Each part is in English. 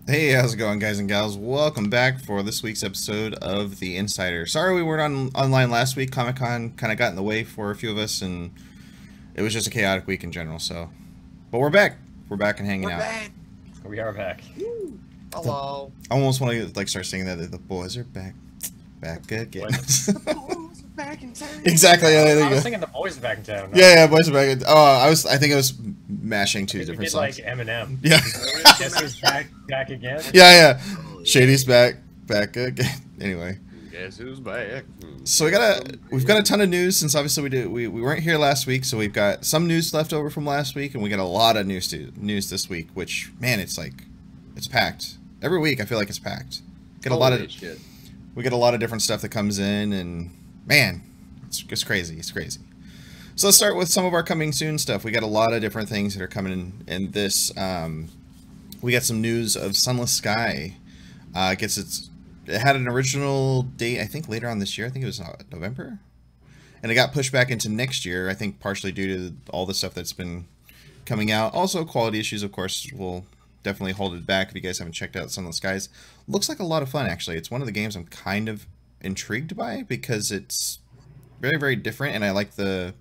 Hey, how's it going, guys and gals? Welcome back for this week's episode of the INNsider. Sorry we weren't online last week. Comic-Con kind of got in the way for a few of us, and it was just a chaotic week in general. So, but we're back. We're back and hanging out. Back. We are back. Woo. Hello. I almost want to like start singing that. The boys are back again. The boys are back in town. Exactly. Yeah, I was thinking the boys are back in town. No? Yeah, boys are back. I think I was mashing two different songs. Like Eminem. Yeah. Guess who's back again? Yeah. Shady's back again. Anyway. Guess who's back? So we've got a ton of news since obviously we weren't here last week, so we've got some news left over from last week, and we got a lot of news this week. Which, man, it's packed every week. I feel like it's packed. We get a lot of different stuff that comes in, and man, it's crazy. It's crazy. So let's start with some of our coming soon stuff. We got a lot of different things that are coming in this. We got some news of Sunless Sky. It had an original date, I think, later on this year. I think it was November. And it got pushed back into next year, I think partially due to all the stuff that's been coming out. Also, quality issues, of course, will definitely hold it back if you guys haven't checked out Sunless Skies. Looks like a lot of fun, actually. It's one of the games I'm kind of intrigued by because it's very, very different, and I like the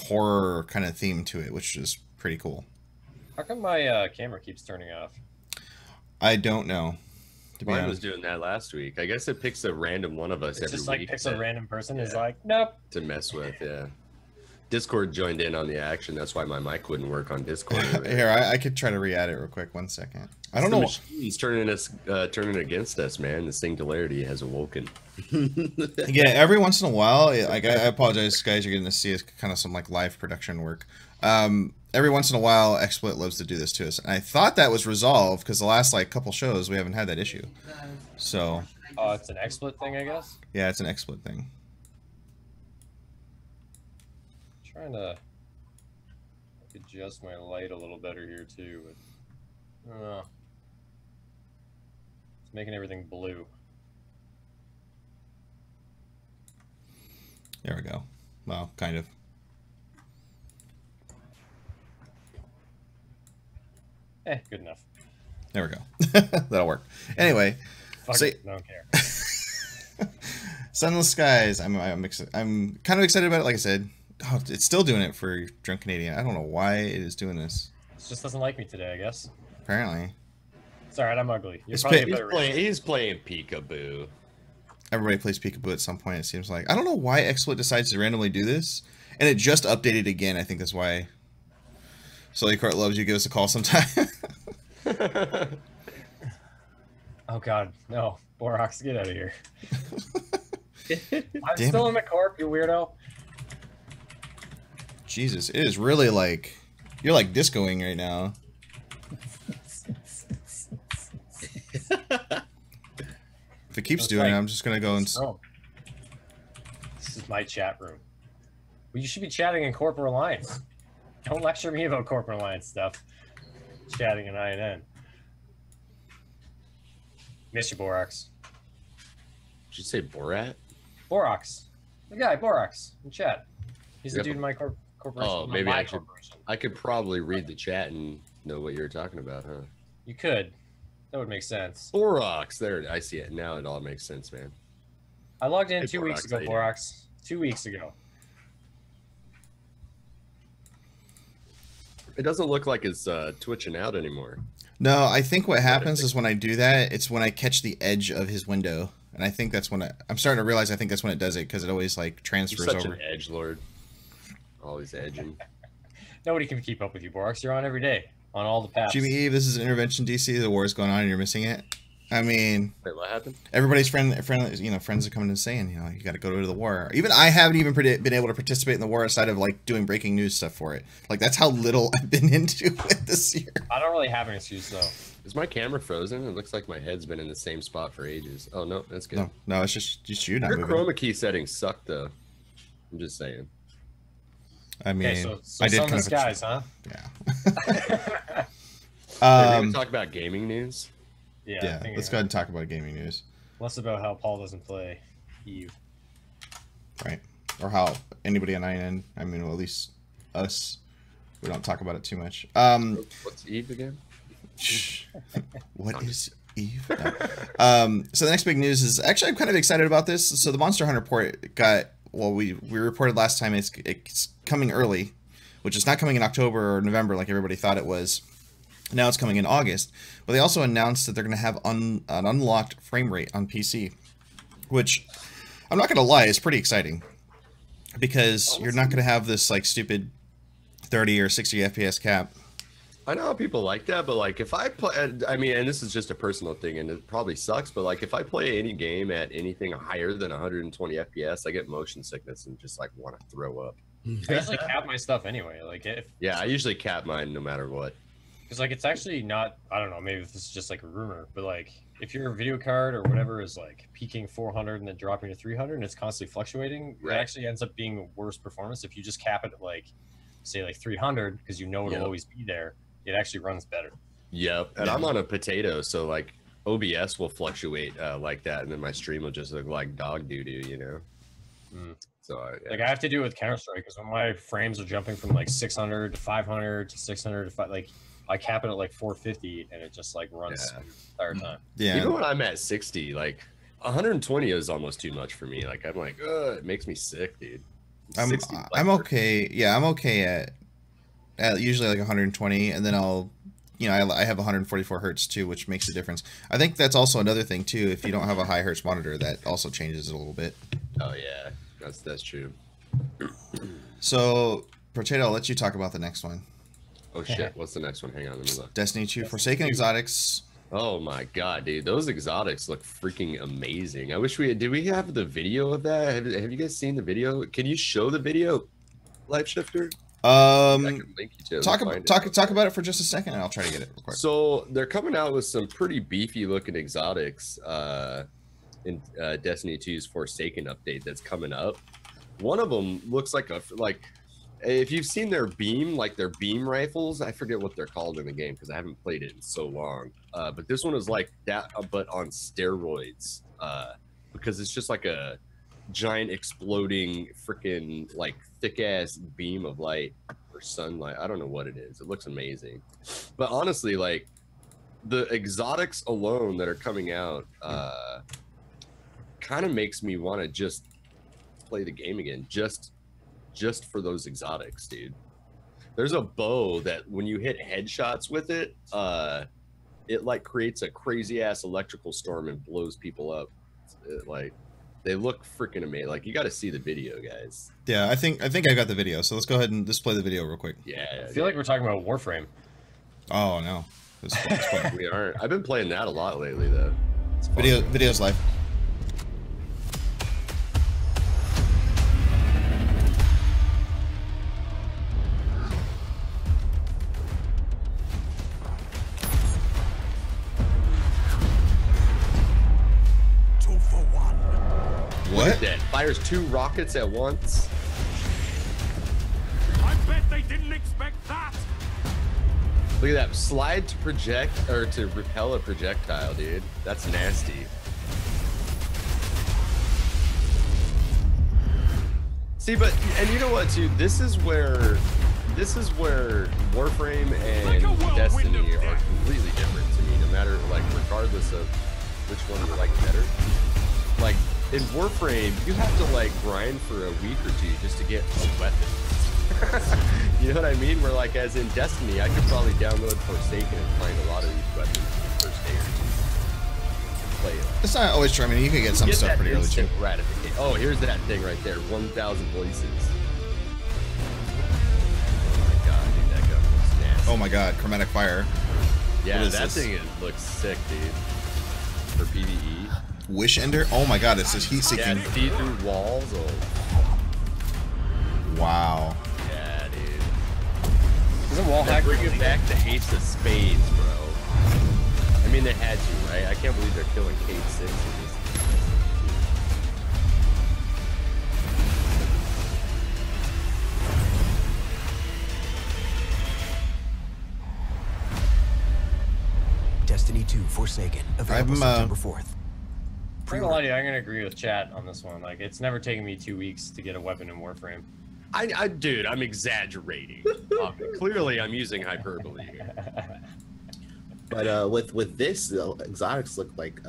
horror kind of theme to it, which is pretty cool. How come my camera keeps turning off? I don't know. Mine was doing that last week. I guess it picks a random one of us every week. Just like picks a random person is like, nope. To mess with, yeah. Discord joined in on the action. That's why my mic wouldn't work on Discord. Here, I could try to re-add it real quick. 1 second. I don't know. He's turning against us, man. The singularity has awoken. Yeah, every once in a while, I apologize, guys. You're getting to see kind of some like live production work. Every once in a while, XSplit loves to do this to us. And I thought that was resolved because the last like couple shows we haven't had that issue. So. It's an XSplit thing, I guess. Yeah, it's an XSplit thing. Trying to adjust my light a little better here too, but it's making everything blue. There we go. Well, kind of. Good enough. There we go. That'll work. Anyway, I don't care. Sunless Skies. I'm kind of excited about it. Like I said. Oh, it's still doing it for Drunk Canadian. I don't know why it is doing this. It just doesn't like me today, I guess. Apparently. It's alright, I'm ugly. He's playing peekaboo. Everybody plays peekaboo at some point, it seems like. I don't know why XSplit decides to randomly do this. And it just updated again. I think that's why. Sully Court loves you. Give us a call sometime. Oh god, no. Borox, get out of here. I'm still in the corp, you weirdo. Jesus, it is really like you're like discoing right now. If it keeps doing it, I'm just gonna go and. This is my chat room. Well, you should be chatting in Corporate Alliance. Don't lecture me about Corporate Alliance stuff. Chatting in INN. Miss you, Borox. Did you say Borat? Borox. The guy, Borax, in chat. He's the Yep. dude in my corporation. Oh, not maybe my I should. corporation. I could probably read the chat and know what you're talking about, huh? You could. That would make sense. Borax. There, I see it now. It all makes sense, man. I logged in Hey, 2 weeks Borax, ago, how you doing? Borax. 2 weeks ago. It doesn't look like it's twitching out anymore. No, I think what happens is when I do that, it's when I catch the edge of his window, and I think that's when I'm starting to realize. I think that's when it does it because it always like You're transfers such over. an edge lord. Always edging. Nobody can keep up with you, Borax. You're on every day on all the paths. Jimmy Eve, this is an intervention DC. The war is going on, and you're missing it. I mean, Wait, what happened? everybody's friends are coming and saying, you got to go to the war. Even I haven't even been able to participate in the war aside of like doing breaking news stuff for it. Like that's how little I've been into it this year. I don't really have an excuse though. Is my camera frozen? It looks like my head's been in the same spot for ages. Oh no, that's good. No, it's just you not Your moving. chroma key settings suck though. I'm just saying. I mean, Okay, so I did some kind of disguise, huh? Yeah. Can we talk about gaming news? Yeah, let's go ahead and talk about gaming news. Less about how Paul doesn't play Eve. Right. Or how anybody on INN, I mean, well, at least us, we don't talk about it too much. What's Eve again? What is Eve? No. So the next big news is, actually I'm kind of excited about this. So the Monster Hunter port got, well, we reported last time it's coming early, which is not coming in October or November like everybody thought it was. Now it's coming in August. But they also announced that they're going to have an unlocked frame rate on PC, which I'm not going to lie, is pretty exciting. Because you're not going to have this like stupid 30 or 60 FPS cap. I know how people like that, but like if I play, I mean, and this is just a personal thing, and it probably sucks, but like if I play any game at anything higher than 120 FPS, I get motion sickness and just like want to throw up. I usually cap my stuff anyway. Like if Yeah, I usually cap mine no matter what. because like it's actually not. I don't know. Maybe this is just like a rumor, but like if your video card or whatever is like peaking 400 and then dropping to 300 and it's constantly fluctuating, Right. it actually ends up being worse performance. If you just cap it at like, say like 300 because you know it'll Yep. always be there, it actually runs better. Yep, and I'm on a potato, so like OBS will fluctuate like that, and then my stream will just look like dog doo doo, you know. Mm. So yeah. Like I have to do it with Counter Strike because when my frames are jumping from like 600 to 500 to 600 to 5, like I cap it at like 450 and it just like runs Yeah. the entire time. Yeah. Even when I'm at 60, like 120 is almost too much for me. Like I'm like, it makes me sick, dude. 60 is, like, I'm okay. Yeah, I'm okay at usually like 120, and then I'll, I have 144 hertz too, which makes a difference. I think that's also another thing too. If you don't have a high hertz monitor, that also changes it a little bit. Oh yeah, that's true. So, Potato, I'll let you talk about the next one. Oh shit, what's the next one? Hang on, let me look. Destiny 2 Forsaken Exotics. Oh my god, dude, those exotics look freaking amazing. I wish did we have the video of that? Have you guys seen the video? Can you show the video, Life Shifter? I can link you to it. Talk Find about it. talk about it for just a second, and I'll try to get it real quick. So they're coming out with some pretty beefy looking exotics in Destiny 2's Forsaken update that's coming up. One of them looks like if you've seen their beam rifles, I forget what they're called in the game because I haven't played it in so long. But this one is like that, but on steroids, because it's just like a giant exploding freaking like thick ass beam of light or sunlight. I don't know what it is. It looks amazing. But honestly, like the exotics alone that are coming out kind of makes me want to just play the game again, just for those exotics, dude. There's a bow that when you hit headshots with it, it like creates a crazy ass electrical storm and blows people up. They look freaking amazing. Like you got to see the video, guys. Yeah, I think I got the video. So let's go ahead and just play the video real quick. Yeah. I feel like we're talking about Warframe. Oh no, We aren't. I've been playing that a lot lately, though. It's fun. video's live. Look at that. Fires 2 rockets at once. I bet they didn't expect that. Look at that. Slide to project or to repel a projectile, dude. That's nasty. See, but and you know what, too? This is where Warframe and Destiny are completely different to me. No matter, like, regardless of which one you like better. Like in Warframe, you have to like grind for a week or two just to get a weapon. You know what I mean? Where like as in Destiny, I could probably download Forsaken and find a lot of these weapons in the first day or two. Play it. It's not always true. I mean, you can get some stuff pretty early too. Oh, here's that thing right there. 1,000 voices. Oh my god, chromatic fire. Yeah, that thing looks sick, dude. For PvE. Wish Ender? Oh my god, it says heat seeking. Yeah, see through walls. Oh. Wow. Yeah, dude. Isn't wall hack bringing back the Ace of Spades, bro? I mean, they had to, right? I can't believe they're killing Kate 6 in this. Destiny 2 Forsaken, available September 4th. I'm gonna lie to you, I'm gonna agree with chat on this one. Like, it's never taken me 2 weeks to get a weapon in Warframe. Dude, I'm exaggerating. Clearly, I'm using hyperbole here. But with this, exotics look like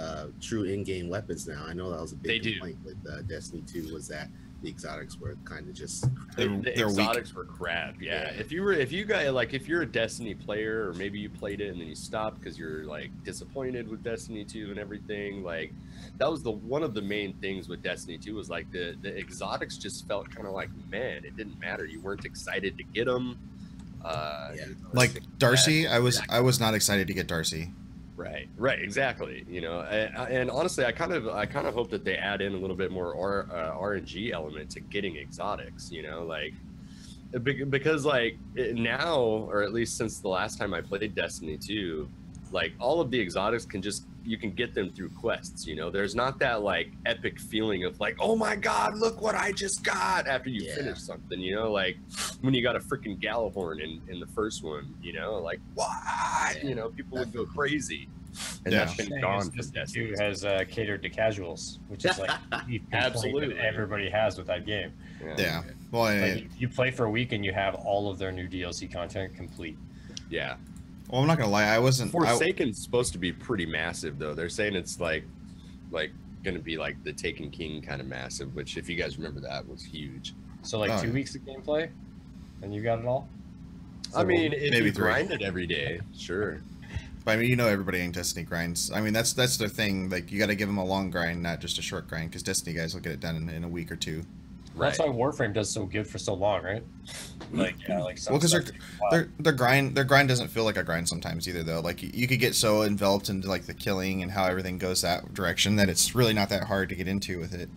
true in-game weapons now. I know that was a big complaint with Destiny 2 was that the exotics were kind of just the exotics were crap. Yeah. If you're a Destiny player, or maybe you played it and then you stopped because you're like disappointed with Destiny 2 and everything, like that was one of the main things with Destiny 2 was like the exotics just felt kind of like, man, it didn't matter. You weren't excited to get them. Like Darcy, I was not excited to get Darcy. Right, exactly. You know, and honestly, I kind of hope that they add in a little bit more RNG element to getting exotics. You know, like because like now, or at least since the last time I played Destiny 2, like all of the exotics you can get them through quests. You know, there's not that like epic feeling of like, oh my god, look what I just got after you finish something. You know, like when you got a freaking Galahorn in the first one. You know, like what? You know, people would go crazy. And that's been gone. Destiny 2 has catered to casuals, which is like absolutely everybody has with that game. Yeah. Well, like, you play for a week and you have all of their new DLC content complete. Yeah. Well, I'm not gonna lie, I wasn't. Forsaken's supposed to be pretty massive, though. They're saying it's like gonna be like the Taken King kind of massive, which if you guys remember that was huge. So like 2 weeks of gameplay, and you got it all. So, I mean, if maybe you grind it every day, sure. But I mean, you know, everybody in Destiny grinds. I mean, that's their thing. Like, you got to give them a long grind, not just a short grind, because Destiny guys will get it done in a week or two. Right. That's why Warframe does so good for so long, right? Like, yeah, like well, because their grind doesn't feel like a grind sometimes either, though. Like you could get so enveloped into like the killing and how everything goes that direction that it's really not that hard to get into with it.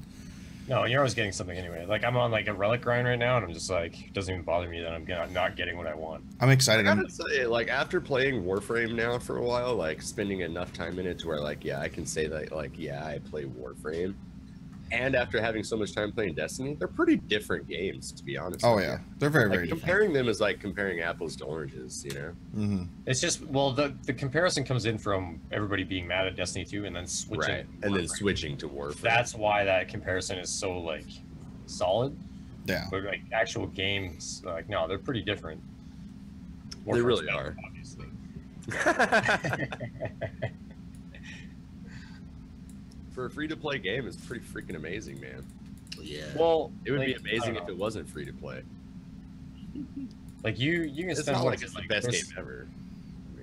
No, you're always getting something anyway. Like I'm on like a relic grind right now, and I'm just like, it doesn't even bother me that I'm not getting what I want. I'm excited. I gotta say, like after playing Warframe now for a while, like spending enough time in it to where like, yeah, I can say that like, yeah, I play Warframe. And after having so much time playing Destiny, they're pretty different games, to be honest. Oh yeah, they're very like, comparing them is like comparing apples to oranges, you know. Mm-hmm. It's just the comparison comes in from everybody being mad at Destiny 2 and then switching, right, and then switching to Warframe. That's why that comparison is so like solid. Yeah. But like actual games, like no, they're pretty different. They really are. Obviously. For a free-to-play game, it's pretty freaking amazing, man. Yeah. Well, it would be amazing if it wasn't free-to-play. Like you can it's spend not like it's the best game ever.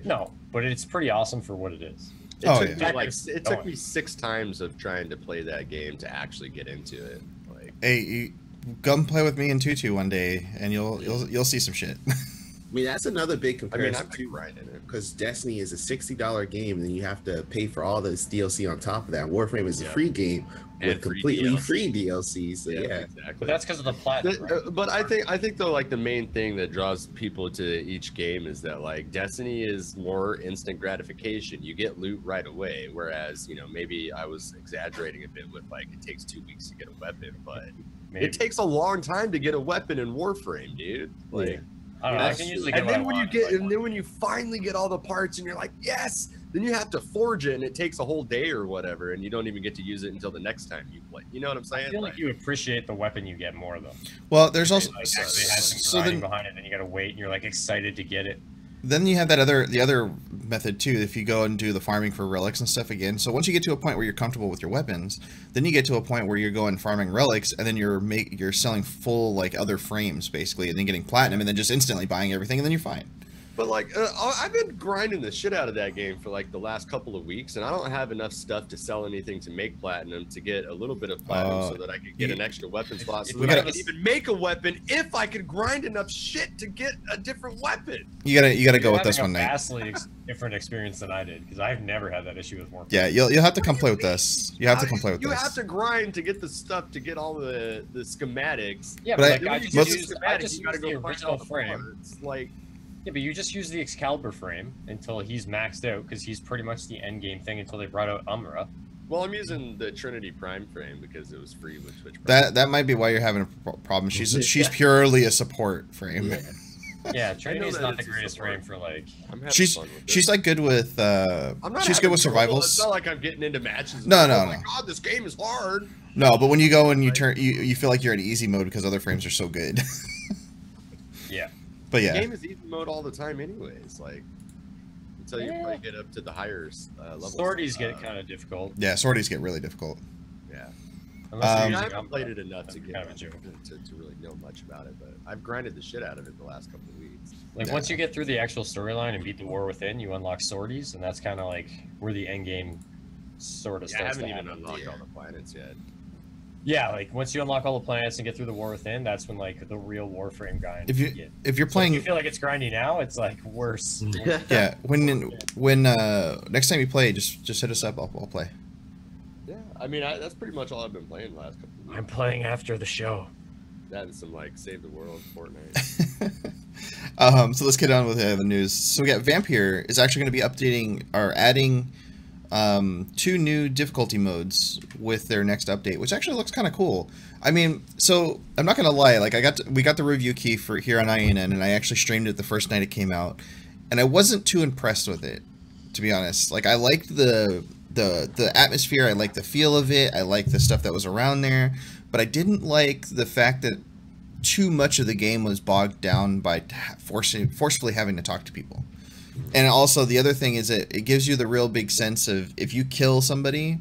No, but it's pretty awesome for what it is. It took me 6 times of trying to play that game to actually get into it. Like, hey, come play with me in Tutu one day, and you'll see some shit. I mean, that's another big comparison too, right? Because Destiny is a $60 game, and then you have to pay for all this DLC on top of that. Warframe is a free game with completely free DLC. So yeah, exactly. But that's because of the platinum. Right? But I think though, like the main thing that draws people to each game is that like Destiny is more instant gratification. You get loot right away, whereas maybe I was exaggerating a bit with like it takes 2 weeks to get a weapon, but it takes a long time to get a weapon in Warframe, dude. Like. I don't know, I can usually get and then when you finally get all the parts and you're like, yes, then you have to forge it, and it takes a whole day or whatever, and you don't even get to use it until the next time you play. You know what I'm saying? I feel like you appreciate the weapon you get more though. Well, there's also Like, actually has some grinding behind it, then you gotta wait, and you're like excited to get it. Then you have the other method too. If you go and do the farming for relics and stuff again, so once you get to a point where you're comfortable with your weapons, then you get to a point where you're going farming relics, and then you're selling full like other frames basically, and then getting platinum, and then just instantly buying everything, and then you're fine. But like, I've been grinding the shit out of that game for like the last couple of weeks, and I don't have enough stuff to sell anything to make platinum to get a little bit of platinum so that I could get an extra weapon slot, so that I could even make a weapon if I could grind enough shit to get a different weapon. You gotta go with this one, Nate. Vastly different experience than I did because I've never had that issue with more. Yeah, you'll have to come play with this. You have to come play with this. You have to grind to get the stuff to get all the schematics. Yeah, but like, I just use the original frame. It's like. Yeah, but you just use the Excalibur frame until he's maxed out, because he's pretty much the end game thing until they brought out Umbra. Well, I'm using the Trinity Prime frame because it was free with Twitch Prime. That might be why you're having a problem. She's purely a support frame. Yeah, Trinity's not the greatest frame for like. She's like good with. She's good with survivals. It's not like I'm getting into matches. No. My God, this game is hard. No, but when you go and you turn, you feel like you're in easy mode because other frames are so good. Yeah. But yeah, the game is easy mode all the time, anyways. Like until you probably get up to the higher levels. Sorties get kind of difficult. Yeah, sorties get really difficult. Yeah. I haven't played it enough to really know much about it, but I've grinded the shit out of it the last couple of weeks. Like once you get through the actual storyline and beat the war within, you unlock sorties, and that's kind of like where the end game sort of starts. I haven't even unlocked all the planets yet. Yeah, like once you unlock all the planets and get through the war within, that's when like the real Warframe grind. If you're playing, if you feel like it's grindy now, it's like worse. Yeah, when next time you play, just hit us up. I'll play. Yeah, I mean that's pretty much all I've been playing the last couple of weeks. I'm playing after the show. That and some like Save the World, Fortnite. So let's get on with the news. So we got Vampire is actually going to be updating or adding 2 new difficulty modes with their next update, which actually looks kind of cool. I mean, so I'm not gonna lie, like we got the review key for here on INN, and I actually streamed it the first night it came out, and I wasn't too impressed with it, to be honest. Like I liked the atmosphere, I liked the feel of it, I liked the stuff that was around there, but I didn't like the fact that too much of the game was bogged down by forcefully having to talk to people. And also the other thing is that it gives you the real big sense of if you kill somebody,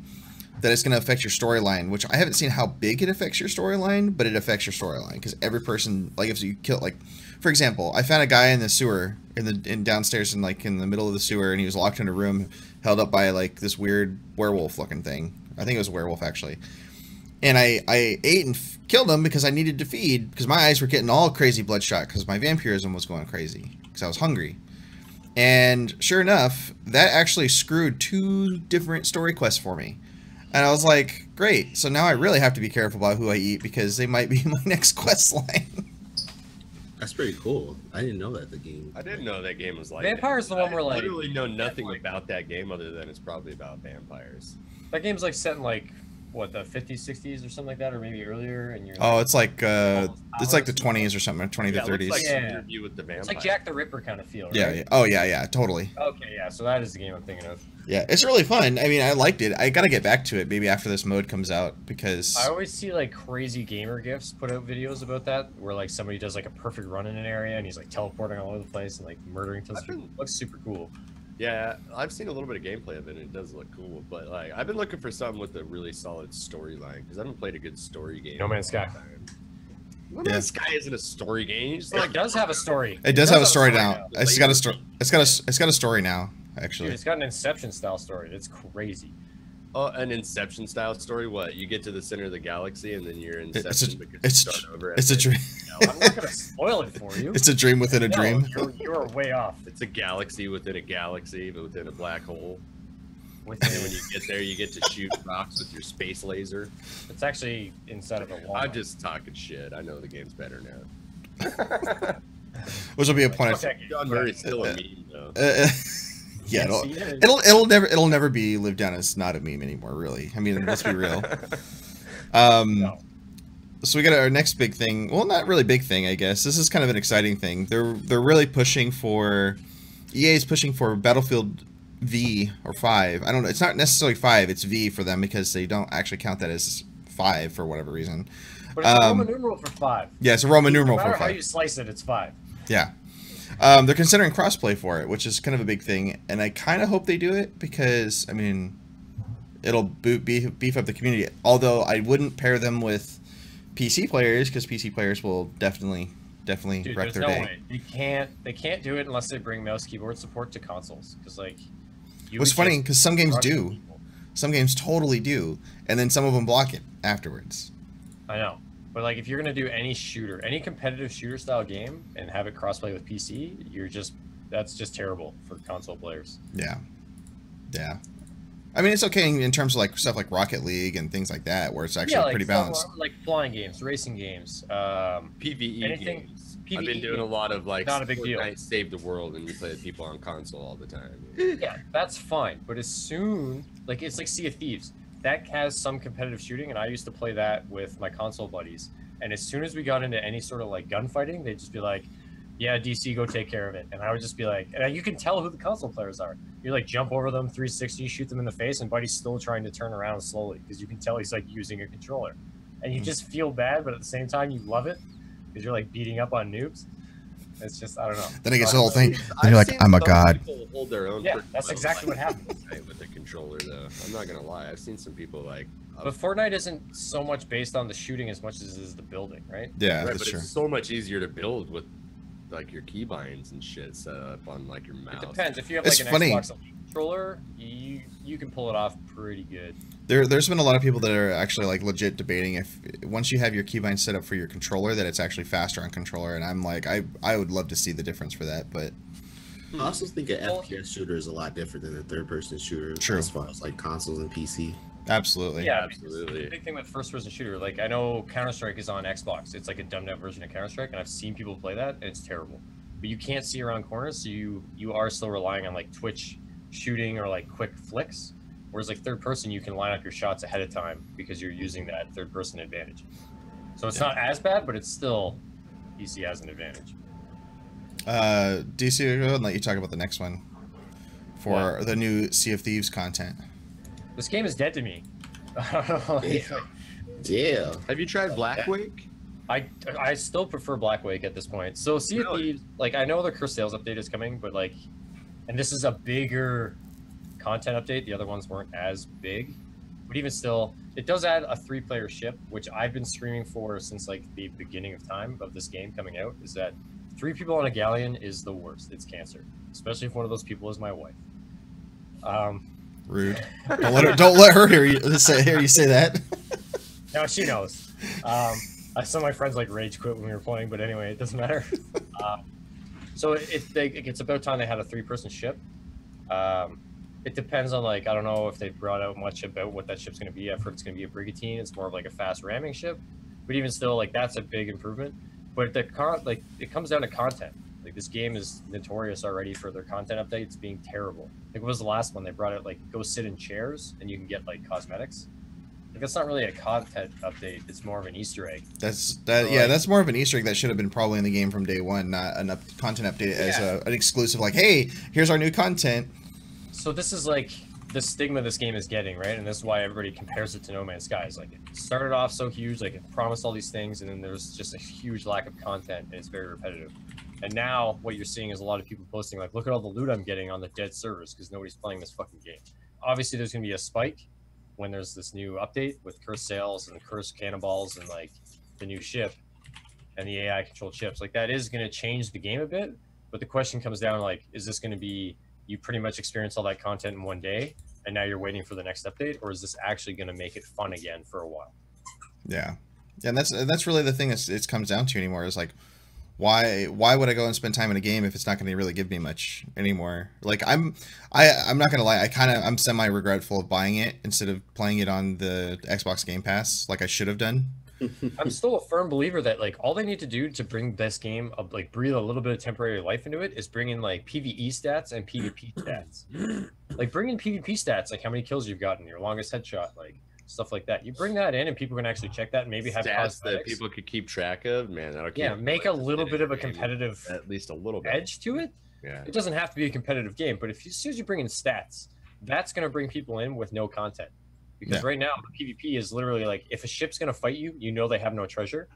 that it's going to affect your storyline, which I haven't seen how big it affects your storyline, but it affects your storyline because every person, like if you kill, like for example, I found a guy in the sewer in downstairs in the middle of the sewer, and he was locked in a room held up by like this weird werewolf looking thing. I think it was a werewolf actually. And I ate and killed him because I needed to feed, because my eyes were getting all crazy bloodshot because my vampirism was going crazy because I was hungry. And sure enough, that actually screwed 2 different story quests for me. And I was like, great, so now I really have to be careful about who I eat because they might be my next quest line. That's pretty cool. I didn't know that the game. I didn't know that game was like Vampire's the one where like... I literally know nothing about that game other than it's probably about vampires. That game's like set in like, what, the 50s, 60s or something like that, or maybe earlier, and you're it's like the 20s or something, 20 to 30s. Like Interview with the Vampire. It's like Jack the Ripper kind of feel, right? Yeah. Oh yeah, totally. Okay, yeah, so that is the game I'm thinking of. Yeah, it's really fun. I mean, I liked it. I gotta get back to it maybe after this mode comes out, because I always see like crazy gamer gifs put out videos about that, where like somebody does like a perfect run in an area and he's like teleporting all over the place and like murdering tons of people. It looks super cool. Yeah, I've seen a little bit of gameplay of it, and it does look cool. But like, I've been looking for something with a really solid storyline because I haven't played a good story game. No Man's Sky. No Man's Sky isn't a story game. It does have a story. It does have a story now. It's got a story. It's got a story now. Actually, dude, it's got an Inception style story. It's crazy. Oh, an Inception style story? What? You get to the center of the galaxy and then you're Inception because you start over. It's a dream. I'm not gonna spoil it for you. It's a dream within a dream. You're way off. It's a galaxy within a galaxy, but within a black hole. And when you get there, you get to shoot rocks with your space laser. It's actually inside of a wall. I'm just talking shit. I know the game's better now. Which will be a point. John Murray's still a meme though. Yeah, it'll never be lived down as not a meme anymore, really. I mean, let's be real. No. So we got our next big thing. Well, not really big thing, I guess. This is kind of an exciting thing. They're really pushing for EA is pushing for Battlefield V or 5. I don't know. It's not necessarily 5. It's V for them because they don't actually count that as 5 for whatever reason. But it's a Roman numeral for 5. Yeah, it's a Roman numeral no for matter 5. how you slice it, it's 5. Yeah. They're considering crossplay for it, which is kind of a big thing, and I kind of hope they do it because, I mean, it'll beef up the community. Although I wouldn't pair them with PC players because PC players will definitely Dude, wreck there's their no day. way. They can't do it unless they bring mouse keyboard support to consoles. Because like, It's funny because some games do. Some games totally do, and then some of them block it afterwards. I know. But like, if you're gonna do any shooter, any competitive shooter style game, and have it crossplay with PC, that's just terrible for console players. Yeah, yeah. I mean, it's okay in terms of like stuff like Rocket League and things like that, where it's actually pretty balanced. Like flying games, racing games, PvE games. PvE I've been doing a lot of like not a big deal. Save the world, and you play with people on console all the time. Yeah, that's fine. But as soon, like, it's like Sea of Thieves. That has some competitive shooting, and I used to play that with my console buddies. And as soon as we got into any sort of like gunfighting, they'd just be like, "Yeah, DC, go take care of it." And I would just be like, and you can tell who the console players are. You like jump over them, 360, shoot them in the face, and buddy's still trying to turn around slowly because you can tell he's like using a controller. And you just feel bad, but at the same time, you love it because you're like beating up on noobs. It's just, I don't know. Then it gets the whole thing. Then you're like, I'm a god. Hold their own. Yeah, that's exactly what happens. With the controller, though, I'm not gonna lie. I've seen some people like. But Fortnite isn't so much based on the shooting as much as it is the building, right? Yeah, right, that's but true. It's so much easier to build with like your keybinds and shit set up on like your mouse. It depends. If you have like an Xbox Elite controller, you can pull it off pretty good. There's been a lot of people that are actually like legit debating if once you have your keybind set up for your controller that it's actually faster on controller, and I'm like I would love to see the difference for that, but I also think an FPS shooter is a lot different than a third-person shooter. True. As far as like consoles and PC. Absolutely. Yeah, absolutely. The big thing with first-person shooter, like I know Counter-Strike is on Xbox. It's like a dumbed-down version of Counter-Strike, and I've seen people play that, and it's terrible. But you can't see around corners, so you are still relying on like Twitch shooting or like quick flicks. Whereas like third-person, you can line up your shots ahead of time because you're using that third-person advantage. So it's not as bad, but it's still PC has an advantage. DC, go ahead and let you talk about the next one for the new Sea of Thieves content. This game is dead to me. Yeah. Have you tried Black Wake? I still prefer Black Wake at this point. So Sea of Thieves, like I know the Curse Sales update is coming, but like, and this is a bigger content update. The other ones weren't as big, but even still, it does add a 3-player ship, which I've been screaming for since like the beginning of time of this game coming out. Is that 3 people on a galleon is the worst. It's cancer, especially if one of those people is my wife. Rude. Don't let her hear you say that. No, she knows. Some of my friends like rage quit when we were playing, but anyway, it doesn't matter. So it's about time they had a 3-person ship. It depends on like, I don't know if they brought out much about what that ship's going to be. I've heard it's going to be a brigantine. It's more of like a fast ramming ship, but even still, like that's a big improvement. But it comes down to content. Like this game is notorious already for their content updates being terrible. Like what was the last one they brought out? Like go sit in chairs and you can get like cosmetics. Like that's not really a content update. It's more of an Easter egg. That's more of an Easter egg that should have been probably in the game from day one, not a content update as an exclusive. Like, hey, here's our new content. So this is like the stigma this game is getting, right? And this is why everybody compares it to No Man's Sky. It's like it started off so huge, like it promised all these things, and then there's just a huge lack of content, and it's very repetitive. And now what you're seeing is a lot of people posting like, look at all the loot I'm getting on the dead servers because nobody's playing this fucking game. Obviously, there's going to be a spike when there's this new update with cursed sails and cursed cannonballs and like the new ship and the AI controlled ships. Like that is going to change the game a bit. But the question comes down like, is this going to be you pretty much experience all that content in one day and now you're waiting for the next update, or is this actually going to make it fun again for a while? Yeah, and that's really the thing it comes down to anymore is like, why would I go and spend time in a game if it's not going to really give me much anymore? Like I'm not gonna lie, I'm semi regretful of buying it instead of playing it on the Xbox Game Pass like I should have done. I'm still a firm believer that like all they need to do to bring this game up, like breathe a little bit of temporary life into it, is bring in like PvE stats and PvP stats. Like bring in PvP stats, like how many kills you've gotten, your longest headshot, like stuff like that. You bring that in and people can actually check that and maybe have stats that people could keep track of. Man, that'll keep make a little bit of a competitive at least a little bit edge to it. Yeah. It doesn't have to be a competitive game, but as soon as you bring in stats, that's going to bring people in with no content. Because right now, the PvP is literally like, if a ship's going to fight you, you know they have no treasure.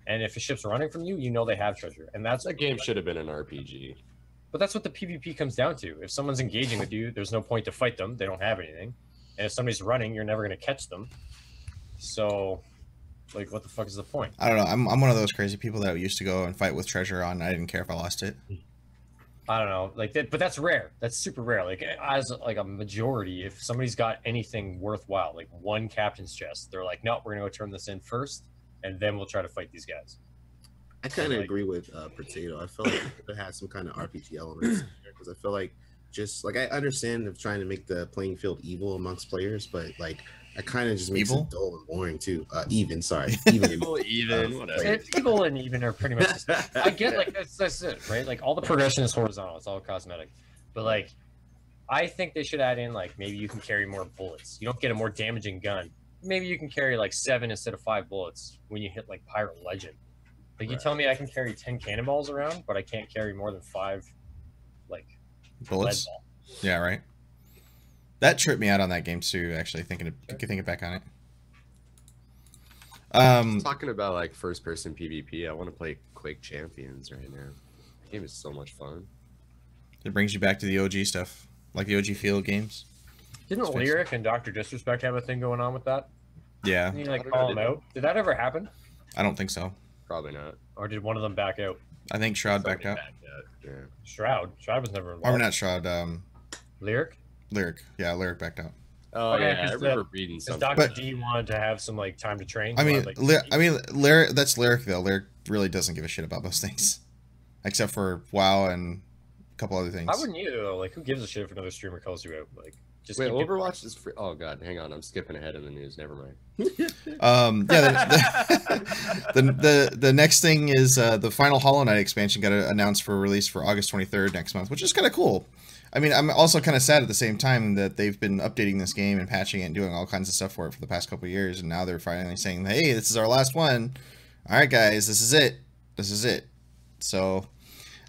And if a ship's running from you, you know they have treasure. And that game should have been an RPG. But that's what the PvP comes down to. If someone's engaging with you, there's no point to fight them. They don't have anything. And if somebody's running, you're never going to catch them. So, like, what the fuck is the point? I don't know. I'm one of those crazy people that used to go and fight with treasure on. I didn't care if I lost it. I don't know, like that, but that's rare. That's super rare. Like as like a majority, if somebody's got anything worthwhile, like one captain's chest, they're like, no, we're gonna go turn this in first, and then we'll try to fight these guys. I kind of agree with Potato. I feel like it has some kind of RPG elements because I feel like just like I understand of trying to make the playing field evil amongst players, but like I kind of just makes it dull and boring too. Even Evil and even are pretty much. I get like that's it, right? Like all the progression is horizontal; it's all cosmetic. But like, I think they should add in like maybe you can carry more bullets. You don't get a more damaging gun. Maybe you can carry like 7 instead of 5 bullets when you hit like Pirate Legend. Like you tell me I can carry 10 cannonballs around, but I can't carry more than 5 like bullets. Yeah, right. That tripped me out on that game too. Actually, thinking back on it. Talking about like first-person PvP, I want to play Quake Champions right now. The game is so much fun. It brings you back to the OG stuff, like the OG Field games. Didn't Lyric and Dr. Disrespect have a thing going on with that? Yeah. Didn't you like call them out? Did that ever happen? I don't think so. Probably not. Or did one of them back out? I think Shroud backed out. Yeah. Shroud was never involved. Or not Shroud. Lyric. Yeah, Lyric backed out. Oh yeah, I remember reading something. Dr. D wanted to have some like time to train. Lyric. That's Lyric though. Lyric really doesn't give a shit about those things, except for WoW and a couple other things. I wouldn't either though. Like, who gives a shit if another streamer calls you out? Like, just wait, Overwatch is free. Oh god, hang on, I'm skipping ahead in the news. Never mind. The next thing is the final Hollow Knight expansion got announced for release for August 23rd next month, which is kind of cool. I mean, I'm also kind of sad at the same time that they've been updating this game and patching it and doing all kinds of stuff for it for the past couple of years, and now they're finally saying, "Hey, this is our last one. All right, guys, this is it. This is it." So,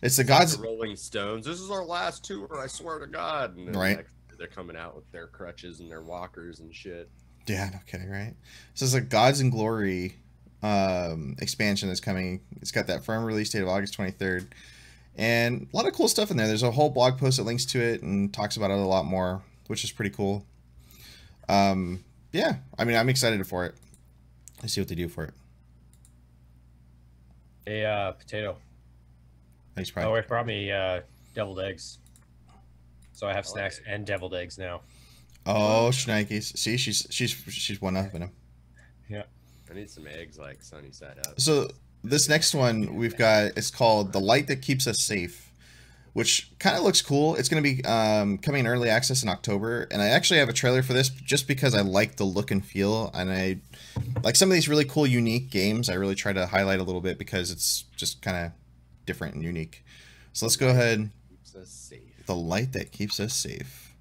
it's the gods. Like the Rolling Stones. This is our last tour. I swear to God. And right. They're coming out with their crutches and their walkers and shit. Yeah, no kidding, right? So it's a Gods and Glory expansion that's coming. It's got that firm release date of August 23rd. And a lot of cool stuff in there. There's a whole blog post that links to it and talks about it a lot more, which is pretty cool. Yeah, I mean, I'm excited for it. Let's see what they do for it. Hey, Potato. Thanks, My wife brought me deviled eggs. So I have snacks and deviled eggs now. Oh, shnikes. See, she's one-upping him. Yeah. I need some eggs like sunny side up. So this next one we've got is called The Light That Keeps Us Safe, which kind of looks cool. It's going to be coming in early access in October, and I actually have a trailer for this just because I like the look and feel, and I like some of these really cool, unique games. I really try to highlight a little bit because it's just kind of different and unique. So let's go ahead. Keeps us safe. The Light That Keeps Us Safe.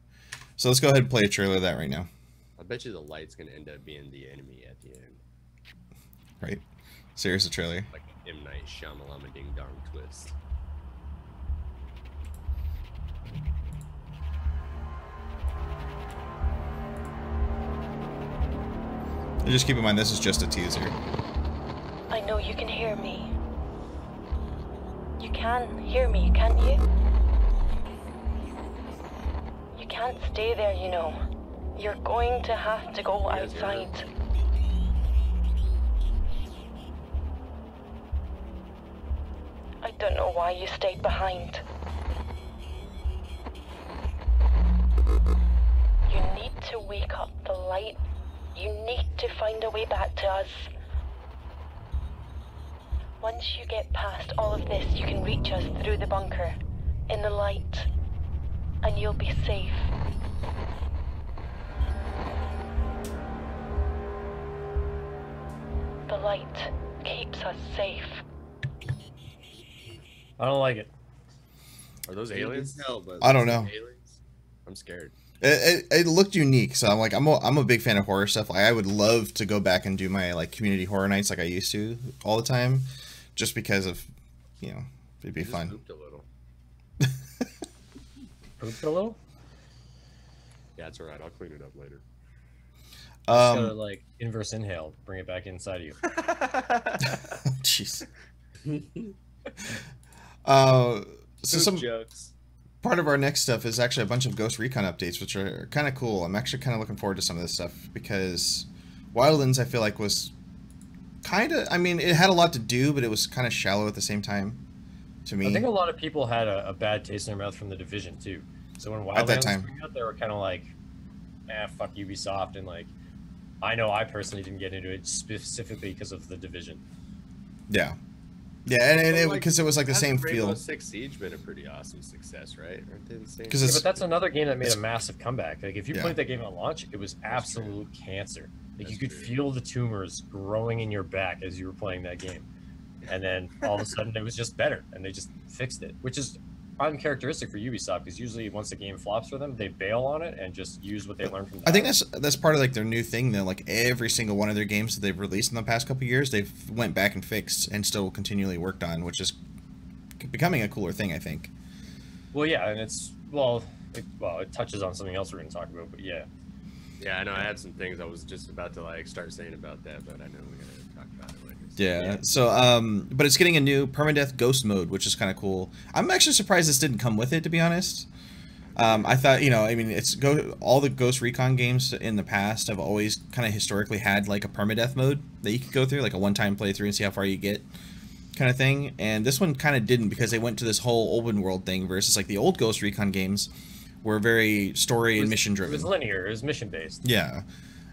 So let's go ahead and play a trailer of that right now. I bet you the light's going to end up being the enemy at the end. Right. So here's the trailer. Like an M. Night Shyamalan ding dong twist. And just keep in mind, this is just a teaser. I know you can hear me. You can hear me, can't you? You can't stay there, you know. You're going to have to go outside. I don't know why you stayed behind. You need to wake up the light. You need to find a way back to us. Once you get past all of this, you can reach us through the bunker, in the light, and you'll be safe. The light keeps us safe. I don't like it. Are those aliens? I don't know. Aliens? I'm scared. It looked unique, so I'm like, I'm a big fan of horror stuff. Like, I would love to go back and do my like community horror nights like I used to all the time, just because of, you know, it'd be fun. Pooped a little. poop pillow? Yeah, that's all right. I'll clean it up later. Just gotta like inverse inhale, bring it back inside of you. Jeez. So some jokes. part of our next stuff is actually a bunch of Ghost Recon updates, which are kind of cool. I'm actually kind of looking forward to some of this stuff because Wildlands, I feel like, was kind of, I mean, it had a lot to do, but it was kind of shallow at the same time to me. I think a lot of people had a bad taste in their mouth from the Division too. So when Wildlands At that time. came out, they were kind of like, fuck Ubisoft, and like, I know I personally didn't get into it specifically because of the Division. Yeah. Yeah, and But, because it was like the same Rainbow feel. Six Siege been a pretty awesome success, right? Aren't they the same? 'Cause Yeah, it's- but that's another game that made a massive comeback. Like if you Yeah. played that game at launch, it was absolute cancer. Like you That's could true. feel the tumors growing in your back as you were playing that game. And then all of a sudden it was just better and they just fixed it, which is uncharacteristic for Ubisoft because usually once a game flops for them, they bail on it and just use what they learned from that. I think that's part of like their new thing though. Like every single one of their games that they've released in the past couple of years, they've went back and fixed and still continually worked on, which is becoming a cooler thing, I think. Well, yeah, and it's it touches on something else we're going to talk about, but yeah. Yeah, I know. I had some things I was just about to like start saying about that, but I know we're gonna talk about it later. So, Yeah. So, but it's getting a new permadeath ghost mode, which is kind of cool. I'm actually surprised this didn't come with it, to be honest. I thought, I mean, all the Ghost Recon games in the past have always kind of historically had like a permadeath mode that you could go through, like a one-time playthrough and see how far you get, kind of thing. And this one kind of didn't because they went to this whole open world thing versus like the old Ghost Recon games were very story and mission driven. It was linear. It was mission based. Yeah.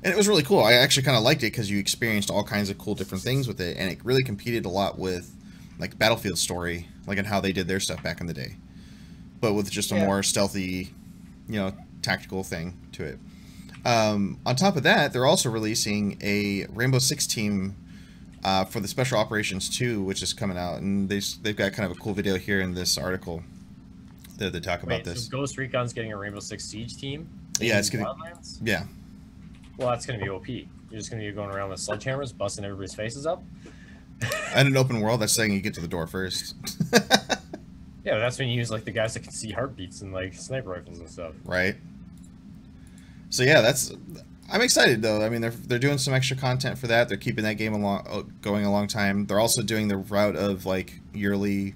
And it was really cool. I actually kind of liked it because you experienced all kinds of cool different things with it, and it really competed a lot with like Battlefield story, like and how they did their stuff back in the day, but with just a more stealthy, tactical thing to it. On top of that, they're also releasing a Rainbow Six team for the Special Operations 2, which is coming out, and they've got kind of a cool video here in this article that they talk about this. So Ghost Recon's getting a Rainbow Six Siege team? Yeah, it's gonna. Wildlands? Yeah. Well, that's going to be OP. You're just going to be going around with sledgehammers, busting everybody's faces up? And an open world, that's saying you get to the door first. Yeah, that's when you use like the guys that can see heartbeats and like sniper rifles and stuff. Right. So yeah, I'm excited though. I mean, they're doing some extra content for that. They're keeping that game going a long time. They're also doing the route of like yearly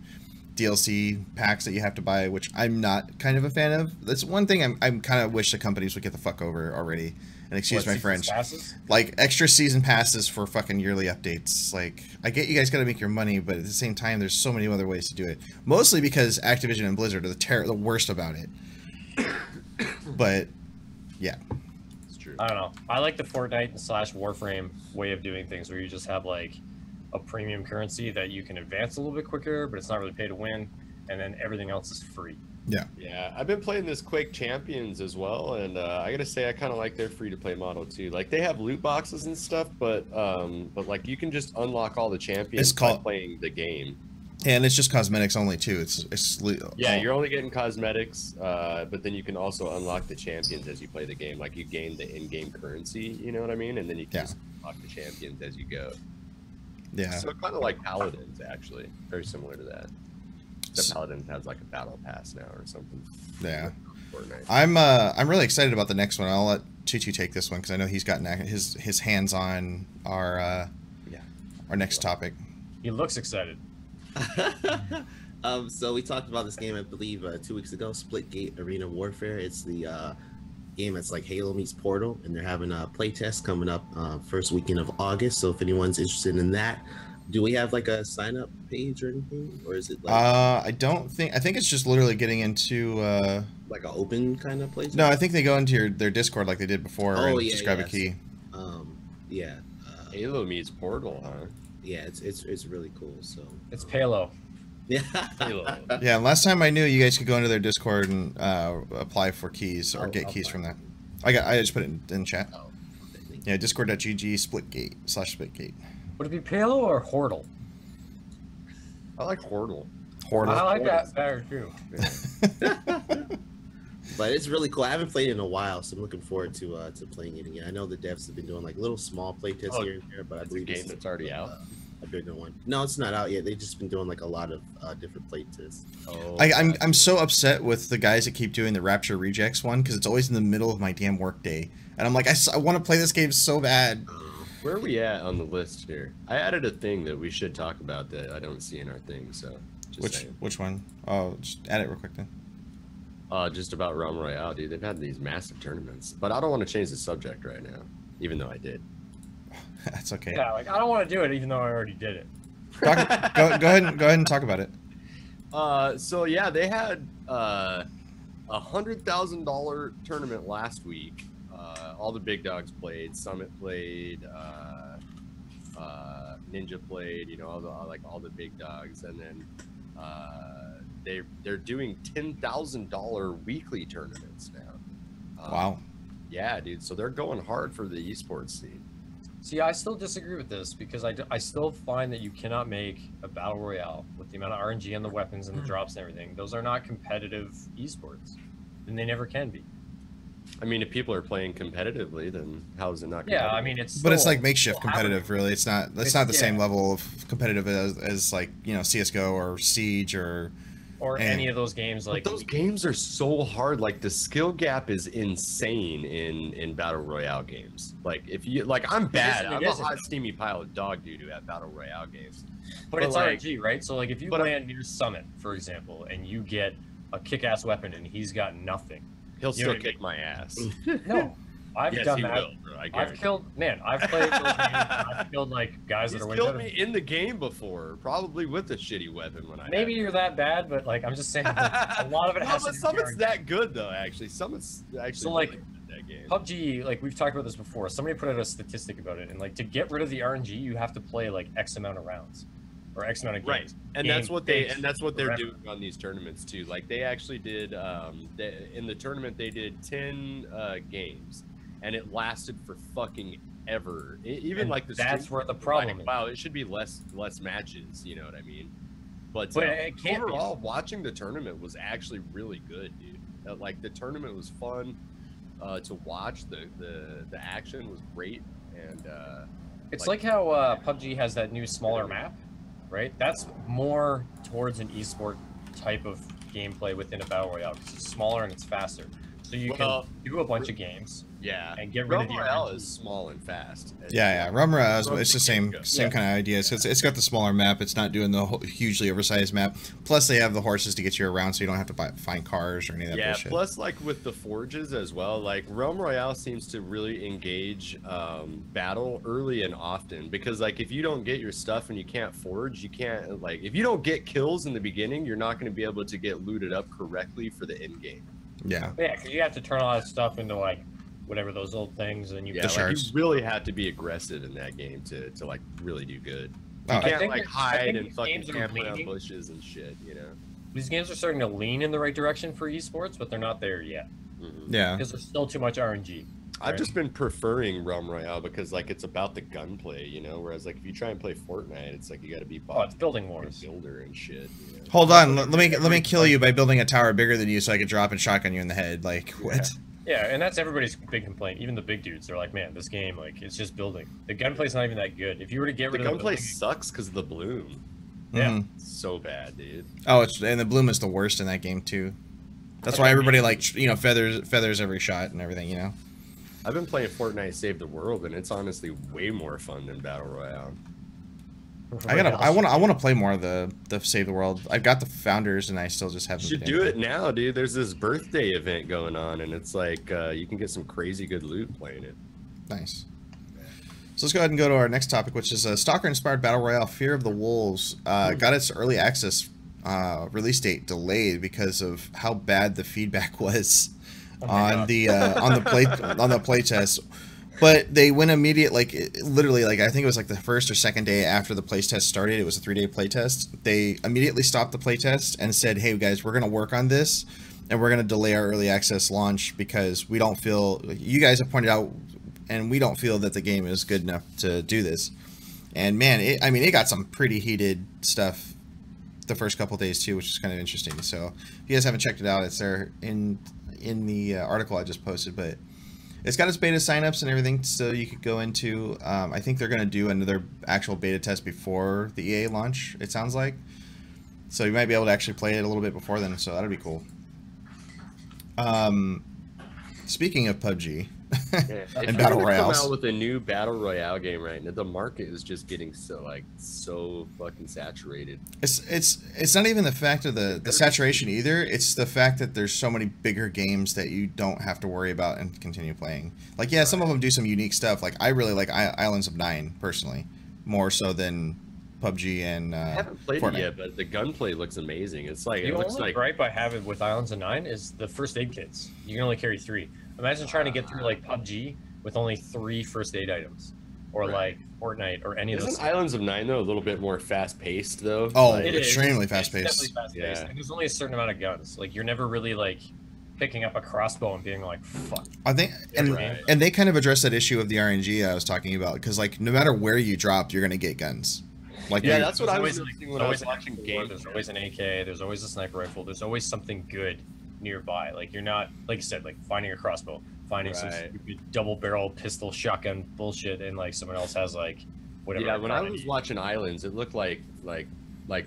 DLC packs that you have to buy, which I'm not kind of a fan of. That's one thing I'm kind of wish the companies would get the fuck over already. And excuse my French. Passes? Like extra season passes for fucking yearly updates. Like, I get you guys got to make your money, but at the same time, there's so many other ways to do it. Mostly because Activision and Blizzard are the worst about it. But yeah, it's true. I don't know. I like the Fortnite / Warframe way of doing things, where you just have like a premium currency that you can advance a little bit quicker, but it's not really pay to win, and then everything else is free. Yeah, I've been playing this Quake Champions as well, and I gotta say I kind of like their free-to-play model too. Like they have loot boxes and stuff, but like you can just unlock all the champions by playing the game. And it's just cosmetics only too. Yeah, you're only getting cosmetics, but then you can also unlock the champions as you play the game. Like you gain the in-game currency, you know what I mean? And then you can just unlock the champions as you go. Yeah. So kind of like Paladins, actually, very similar to that. The Paladin has like a battle pass now or something. Yeah. Fortnite. I'm really excited about the next one. I'll let Tutu take this one because I know he's gotten his hands on our next topic. He looks excited. So we talked about this game, I believe, 2 weeks ago, Splitgate Arena Warfare. It's the game that's like Halo meets Portal, and they're having a playtest coming up first weekend of August. So if anyone's interested in that, do we have like a sign up page or anything, or is it like I think it's just literally getting into like an open kind of place? No, I think they go into their Discord like they did before and just grab a key. Halo meets Portal, huh? Yeah, it's really cool. So it's Palo. Yeah. Halo. Yeah, and last time I knew, you guys could go into their Discord and apply for keys or get keys from that. I just put it in chat. Oh, okay, yeah, discord.gg /Splitgate. Would it be Palo or Hortle? I like Hortle. I like that better too. But it's really cool. I haven't played it in a while, so I'm looking forward to playing it again. I know the devs have been doing like little small play tests here and there, but I believe it's a game that's already out. a bigger one. No, it's not out yet. They've just been doing like a lot of different play tests. Oh, I'm so upset with the guys that keep doing the Rapture Rejects one because it's always in the middle of my damn work day, and I'm like, I want to play this game so bad. Where are we at on the list here? I added a thing that we should talk about that I don't see in our thing. So which one? Oh, just add it real quick then. Just about Realm Royale, dude. They've had these massive tournaments, but I don't want to change the subject right now, even though I did. That's okay. Yeah, like I don't want to do it, even though I already did it. Go ahead and talk about it. So yeah, they had a $100,000 tournament last week. All the big dogs played. Summit played. Ninja played. You know, all the big dogs, and then they're doing $10,000 weekly tournaments now. Wow. Yeah, dude. So they're going hard for the esports scene. See, I still disagree with this because I still find that you cannot make a battle royale with the amount of RNG and the weapons and the drops and everything. Those are not competitive esports, and they never can be. I mean, if people are playing competitively, then how is it not? Yeah, I mean, it's. But it's like makeshift competitive, really. It's not the same level of competitive as like, you know, CS:GO or Siege or any of those games. Like but those games are so hard. Like the skill gap is insane in battle royale games. Like if you I'm bad. I'm a hot steamy pile of dog doo-doo at battle royale games. But it's like, RNG, right? So like if you land near Summit, for example, and you get a kick-ass weapon and he's got nothing, he'll still kick my ass. No, I've done that. Will, bro, I've played those games. I've killed like guys that are way better. He's killed me in the game before, probably with a shitty weapon when I. Maybe you're that bad, but like I'm just saying, a lot of it has to do. Summit's that good though. Actually, Summit's actually. So like that game. PUBG, like we've talked about this before. Somebody put out a statistic about it, and like to get rid of the RNG, you have to play like X amount of rounds. Or X amount of games. Right, and that's what they're doing on these tournaments too. Like they actually did in the tournament they did 10 games, and it lasted for fucking ever. Even like that's where the problem is. Wow, it should be less matches. You know what I mean? But it can't overall, watching the tournament was actually really good, dude. Like the tournament was fun to watch. The action was great, and it's like how PUBG has that new smaller map. Right, that's more towards an esport type of gameplay within a battle royale because it's smaller and it's faster. So you can do a bunch of games. Yeah, and get rid of the Royale is small and fast. Yeah. Realm Royale it's the same kind of idea. So it's got the smaller map. It's not doing the hugely oversized map. Plus, they have the horses to get you around, so you don't have to find cars or any of that bullshit. Plus, like with the forges as well, like Realm Royale seems to really engage battle early and often because, like, if you don't get your stuff and you can't forge, you can't like if you don't get kills in the beginning, you're not going to be able to get looted up correctly for the end game. Yeah, because you have to turn all that stuff into like whatever those old things, and you you really have to be aggressive in that game to like really do good. You can't like hide and fucking camp around bushes and shit, you know. These games are starting to lean in the right direction for esports, but they're not there yet. Yeah, because there's still too much RNG. I've just been preferring Realm Royale because like it's about the gunplay, you know. Whereas like if you try and play Fortnite, it's like you got to be it's building wars, builder and shit. You know? Hold on, let me kill you by building a tower bigger than you so I could drop and shotgun you in the head. Like what? Yeah, and that's everybody's big complaint. Even the big dudes, they're like, man, this game, like, it's just building. The gunplay's not even that good. If you were to get rid of the gunplay sucks because of the bloom. Yeah, so bad, dude. Oh, and the bloom is the worst in that game too. That's why everybody like feathers every shot and everything, you know. I've been playing Fortnite Save the World, and it's honestly way more fun than Battle Royale. I want to play more of the Save the World. I've got the founders, and I still just haven't. You should do it now, dude. There's this birthday event going on, and it's like you can get some crazy good loot playing it. Nice. So let's go ahead and go to our next topic, which is a Stalker-inspired battle royale, Fear of the Wolves. Got its early access release date delayed because of how bad the feedback was on the play test. But they went immediate, literally, I think it was like the first or second day after the playtest started. It was a 3-day playtest. They immediately stopped the playtest and said, hey, guys, we're going to work on this, and we're going to delay our early access launch because we don't feel, you guys have pointed out, and we don't feel that the game is good enough to do this. And, man, it got some pretty heated stuff the first couple days, too, which is kind of interesting. So if you guys haven't checked it out, it's there in the article I just posted, but It's got its beta signups and everything, so you could go into. I think they're going to do another actual beta test before the EA launch, it sounds like. So you might be able to actually play it a little bit before then, so that'll be cool. Speaking of PUBG and Battle Royales, come out with a new Battle Royale game right now, the market is just getting so fucking saturated. It's not even the fact of the saturation either. It's the fact that there's so many bigger games that you don't have to worry about and continue playing. Like, yeah, some of them do some unique stuff. Like, I really like Islands of Nine personally, more so than PUBG and I haven't played Fortnite. it yet, but the gunplay looks amazing. It's like The it looks only like gripe I have with Islands of Nine is the first aid kits. You can only carry 3. Imagine trying to get through like PUBG with only 3 first aid items, or like Fortnite or any of those. Isn't Islands of Nine though a little bit more fast paced though? Oh, Like, It is. extremely fast It's paced. definitely fast-paced. Yeah. And there's only a certain amount of guns. Like, you're never really like picking up a crossbow and being like, "Fuck." I think, and Right. and they kind of address that issue of the RNG I was talking about, because like no matter where you drop, you're gonna get guns. Like, Yeah, you- that's what There's I was always, thinking when I was an watching M4, games. There's always an AK. There's always a sniper rifle. There's always something good nearby. Like, you're not, like you said, like finding a crossbow, finding some Right. stupid double barrel pistol shotgun bullshit, and like someone else has like whatever. Yeah, when I gun was need. watching Islands, it looked like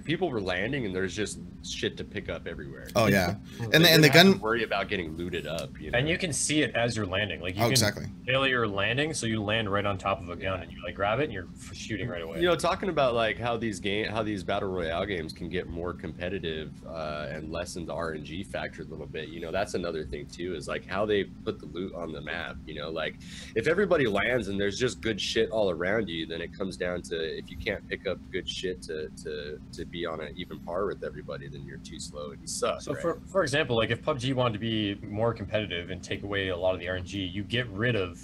people were landing and there's just shit to pick up everywhere. oh yeah, Like, and you the don't have to gun. worry about getting looted up. You know? And you can see it as you're landing. Like, you Oh, can exactly. tailor your landing, so you land right on top of a gun, and you like grab it, and you're shooting right away. You know, talking about like how these battle royale games can get more competitive and lessen the RNG factor a little bit. You know, that's another thing too, is like how they put the loot on the map. You know, like if everybody lands and there's just good shit all around you, then it comes down to if you can't pick up good shit to be on an even par with everybody, then you're too slow and you suck. So right? for example, like if PUBG wanted to be more competitive and take away a lot of the RNG, you get rid of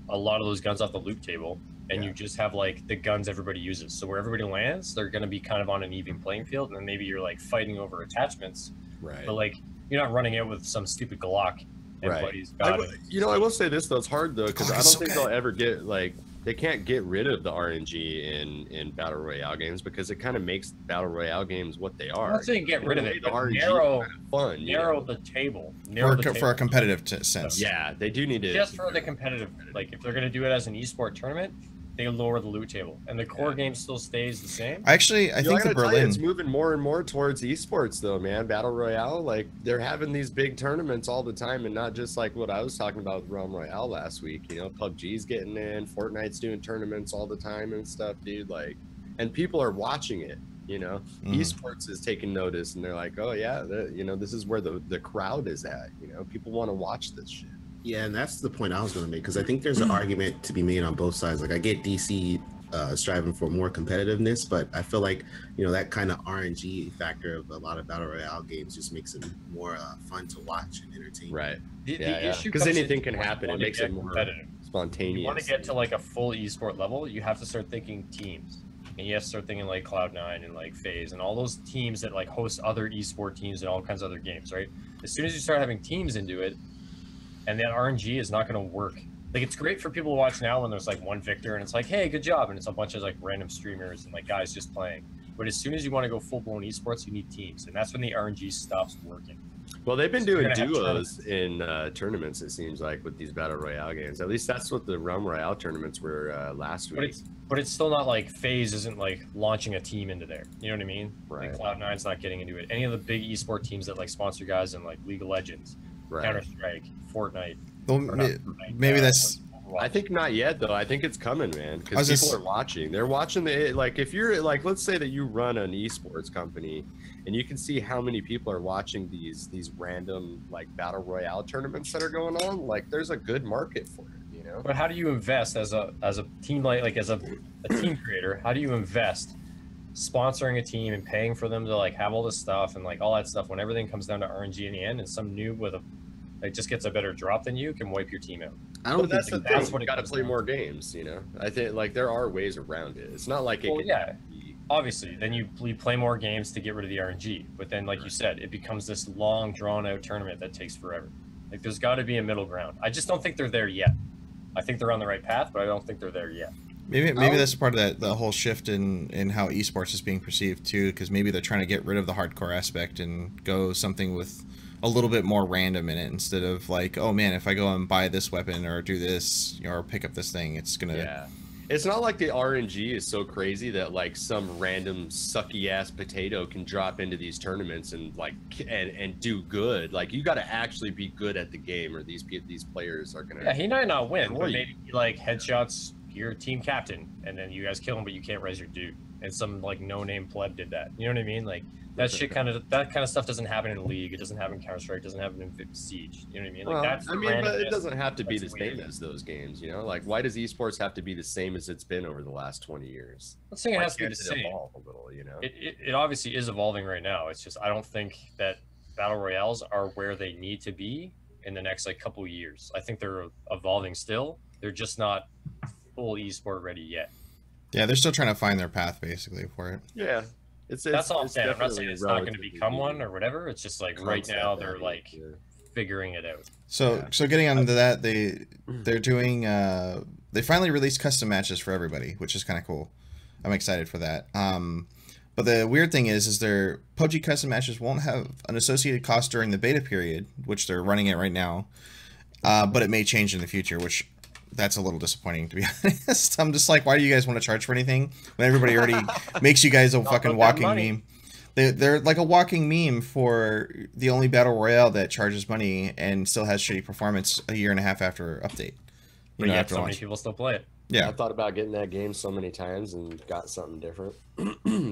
a lot of those guns off the loot table, and you just have like the guns everybody uses. So where everybody lands, they're going to be kind of on an even playing field, and then maybe you're like fighting over attachments, right. but like you're not running out with some stupid Glock. Everybody's got it. You know, I will say this though, it's hard though, because Oh, I don't it's so think good. they'll ever get like they can't get rid of the RNG in battle royale games, because it kind of makes battle royale games what they are. I'm not saying get In rid a of way, it, the but RNG is narrow kind of fun. you narrow know? the table. For, Narrow the for a table. competitive sense. Yeah, they do need to Just for the competitive, like if they're going to do it as an esport tournament, they lower the loot table, and the core game still stays the same. I You know, think I the gotta tell you, Berlin. it's moving more and more towards esports though, man. Battle royale, like they're having these big tournaments all the time, and not just like what I was talking about with Realm Royale last week. You know, PUBG's getting in, Fortnite's doing tournaments all the time and stuff, dude. Like, and people are watching it. You know, esports is taking notice, and they're like, oh yeah, you know, this is where the crowd is at. You know, people want to watch this shit. Yeah, and that's the point I was going to make, because I think there's an argument to be made on both sides. Like, I get DC striving for more competitiveness, but I feel like, you know, that kind of RNG factor of a lot of battle royale games just makes it more fun to watch and entertain. Right. The Yeah, issue because comes anything in can when you happen. It want to makes get it more competitive. spontaneous. You want to get to like a full esport level, you have to start thinking teams, and you have to start thinking like Cloud9 and like FaZe and all those teams that like host other esport teams and all kinds of other games, right? As soon as you start having teams into it, and that RNG is not going to work. Like, it's great for people to watch now when there's like one victor and it's like, hey, good job, and it's a bunch of like random streamers and like guys just playing. But as soon as you want to go full blown esports, you need teams, and that's when the RNG stops working. Well, they've been So you're doing gonna have duos in tournaments, it seems like, with these battle royale games. At least that's what the Realm Royale tournaments were last But week. it's still not like FaZe isn't like launching a team into there. You know what I mean? Right. Like Cloud9's not getting into it. Any of the big esport teams that like sponsor guys in like League of Legends, Right. Counter Strike, Fortnite. Well, or not Fortnite, maybe that's. like Overwatch. I think not yet, though. I think it's coming, man, I was because just- people are watching. They're watching the, like, if you're, like, let's say that you run an esports company, and you can see how many people are watching these random, like, battle royale tournaments that are going on. Like, there's a good market for it, you know? But how do you invest as a team, like as a team creator? How do you invest sponsoring a team and paying for them to like have all this stuff and like all that stuff when everything comes down to RNG in the end, and some noob with a like just gets a better drop than you can wipe your team out? I don't But that's the think thing. that's what You it got to comes play down more games, you know? I think, like, there are ways around it. It's not like it Well, can yeah. be, Obviously, then you play more games to get rid of the RNG. But then, like you said, it becomes this long, drawn-out tournament that takes forever. Like, there's got to be a middle ground. I just don't think they're there yet. I think they're on the right path, but I don't think they're there yet. Maybe that's part of that the whole shift in how esports is being perceived too, because maybe they're trying to get rid of the hardcore aspect and go something with a little bit more random in it, instead of like, oh man, if I go and buy this weapon or do this, or pick up this thing, it's gonna. Yeah. It's not like the RNG is so crazy that like some random sucky ass potato can drop into these tournaments and like and do good. Like you got to actually be good at the game, or these players are gonna. Yeah, he might not win, but maybe he like headshots your team captain, and then you guys kill him, but you can't res your dude. And some like no-name pleb did that. You know what I mean? Like that kind of stuff doesn't happen in League. It doesn't happen in Counter-Strike. It doesn't happen in Siege. You know what I mean? Like that's. I mean, but it doesn't have to be the same as those games. You know, like why does esports have to be the same as it's been over the last 20 years? I'm saying it has to be the same. Evolve a little, you know. It obviously is evolving right now. It's just I don't think that battle royales are where they need to be in the next like couple of years. I think they're evolving still. They're just not full esport ready yet. Yeah, they're still trying to find their path basically for it. Yeah. That's all I'm saying. I'm not saying it's not going to become one or whatever. It's just like right now they're like figuring it out. So getting onto that, they're doing they finally released custom matches for everybody, which is kind of cool. I'm excited for that. But the weird thing is their PUBG custom matches won't have an associated cost during the beta period, which they're running it right now. But it may change in the future, which that's a little disappointing, to be honest. I'm just like, why do you guys want to charge for anything when everybody already makes you guys a fucking walking meme? They're like a walking meme for the only battle royale that charges money and still has shitty performance a year and a half after update. But yet so many people still play it. Yeah, I thought about getting that game so many times and got something different,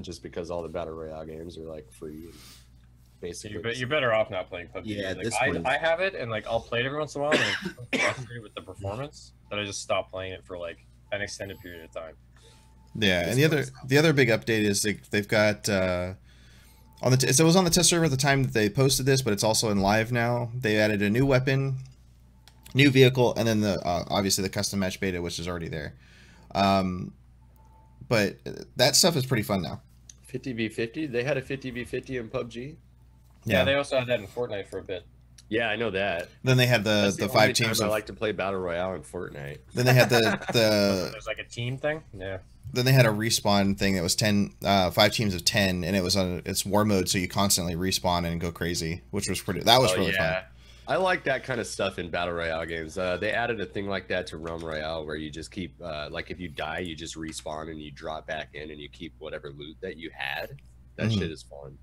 just because all the battle royale games are like free. Basically, you're better off not playing PUBG. Yeah, like, I have it, and like I'll play it every once in a while, and I'm frustrated with the performance that I just stop playing it for like an extended period of time. Yeah, and the other big update is they've got on the it was on the test server at the time that they posted this, but it's also in live now. They added a new weapon, new vehicle, and then the obviously the custom match beta, which is already there. But that stuff is pretty fun now. 50v50. They had a 50v50 in PUBG. Yeah, they also had that in Fortnite for a bit. Yeah, I know that. Then they had the 5 teams. I like to play battle royale in Fortnite. Then they had the there's like a team thing. Yeah. Then they had a respawn thing that was 5 teams of 10, and it was on it's war mode, so you constantly respawn and go crazy, which was really fun. I like that kind of stuff in battle royale games. They added a thing like that to Realm Royale, where you just keep like if you die, you just respawn and you drop back in and you keep whatever loot that you had. That shit is fun.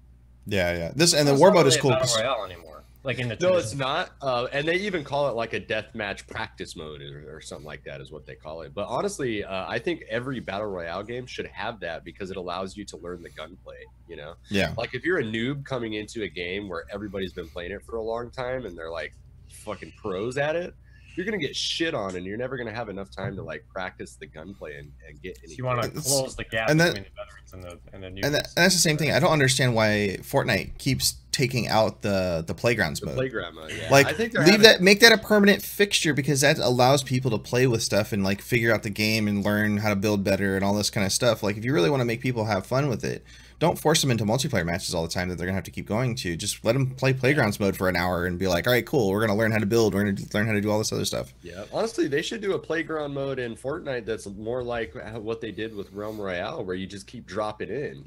Yeah. The war mode is cool. Battle royale anymore. Like in the no, it's not. And they even call it like a deathmatch practice mode or something like that is what they call it. But honestly, I think every battle royale game should have that because it allows you to learn the gunplay. You know? Yeah. Like if you're a noob coming into a game where everybody's been playing it for a long time and they're like fucking pros at it, you're gonna get shit on, and you're never gonna have enough time to like practice the gunplay and get. So you want to close the gap between the veterans and the new. And that's the same thing. I don't understand why Fortnite keeps taking out the playgrounds mode. Playground mode, yeah. Like I think make that a permanent fixture, because that allows people to play with stuff and like figure out the game and learn how to build better and all this kind of stuff. Like if you really want to make people have fun with it, don't force them into multiplayer matches all the time that they're gonna have to keep going to. Just let them play playgrounds mode for an hour and be like, all right, cool, we're gonna learn how to build, we're gonna learn how to do all this other stuff. Yeah, honestly, they should do a playground mode in Fortnite that's more like what they did with Realm Royale, where you just keep dropping in.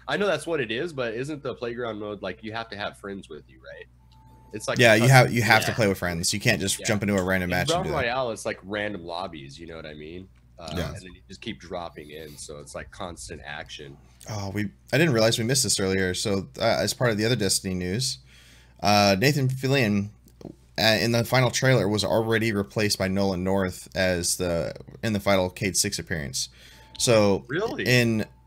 I know that's what it is, but isn't the playground mode like you have to have friends with you, right? It's like you have to play with friends. You can't just jump into a random match. Realm Royale, it's like random lobbies. You know what I mean? And then you just keep dropping in, so it's like constant action. Oh, I didn't realize we missed this earlier. So as part of the other Destiny news, Nathan Fillion in the final trailer was already replaced by Nolan North as in the final Cade 6 appearance. So really,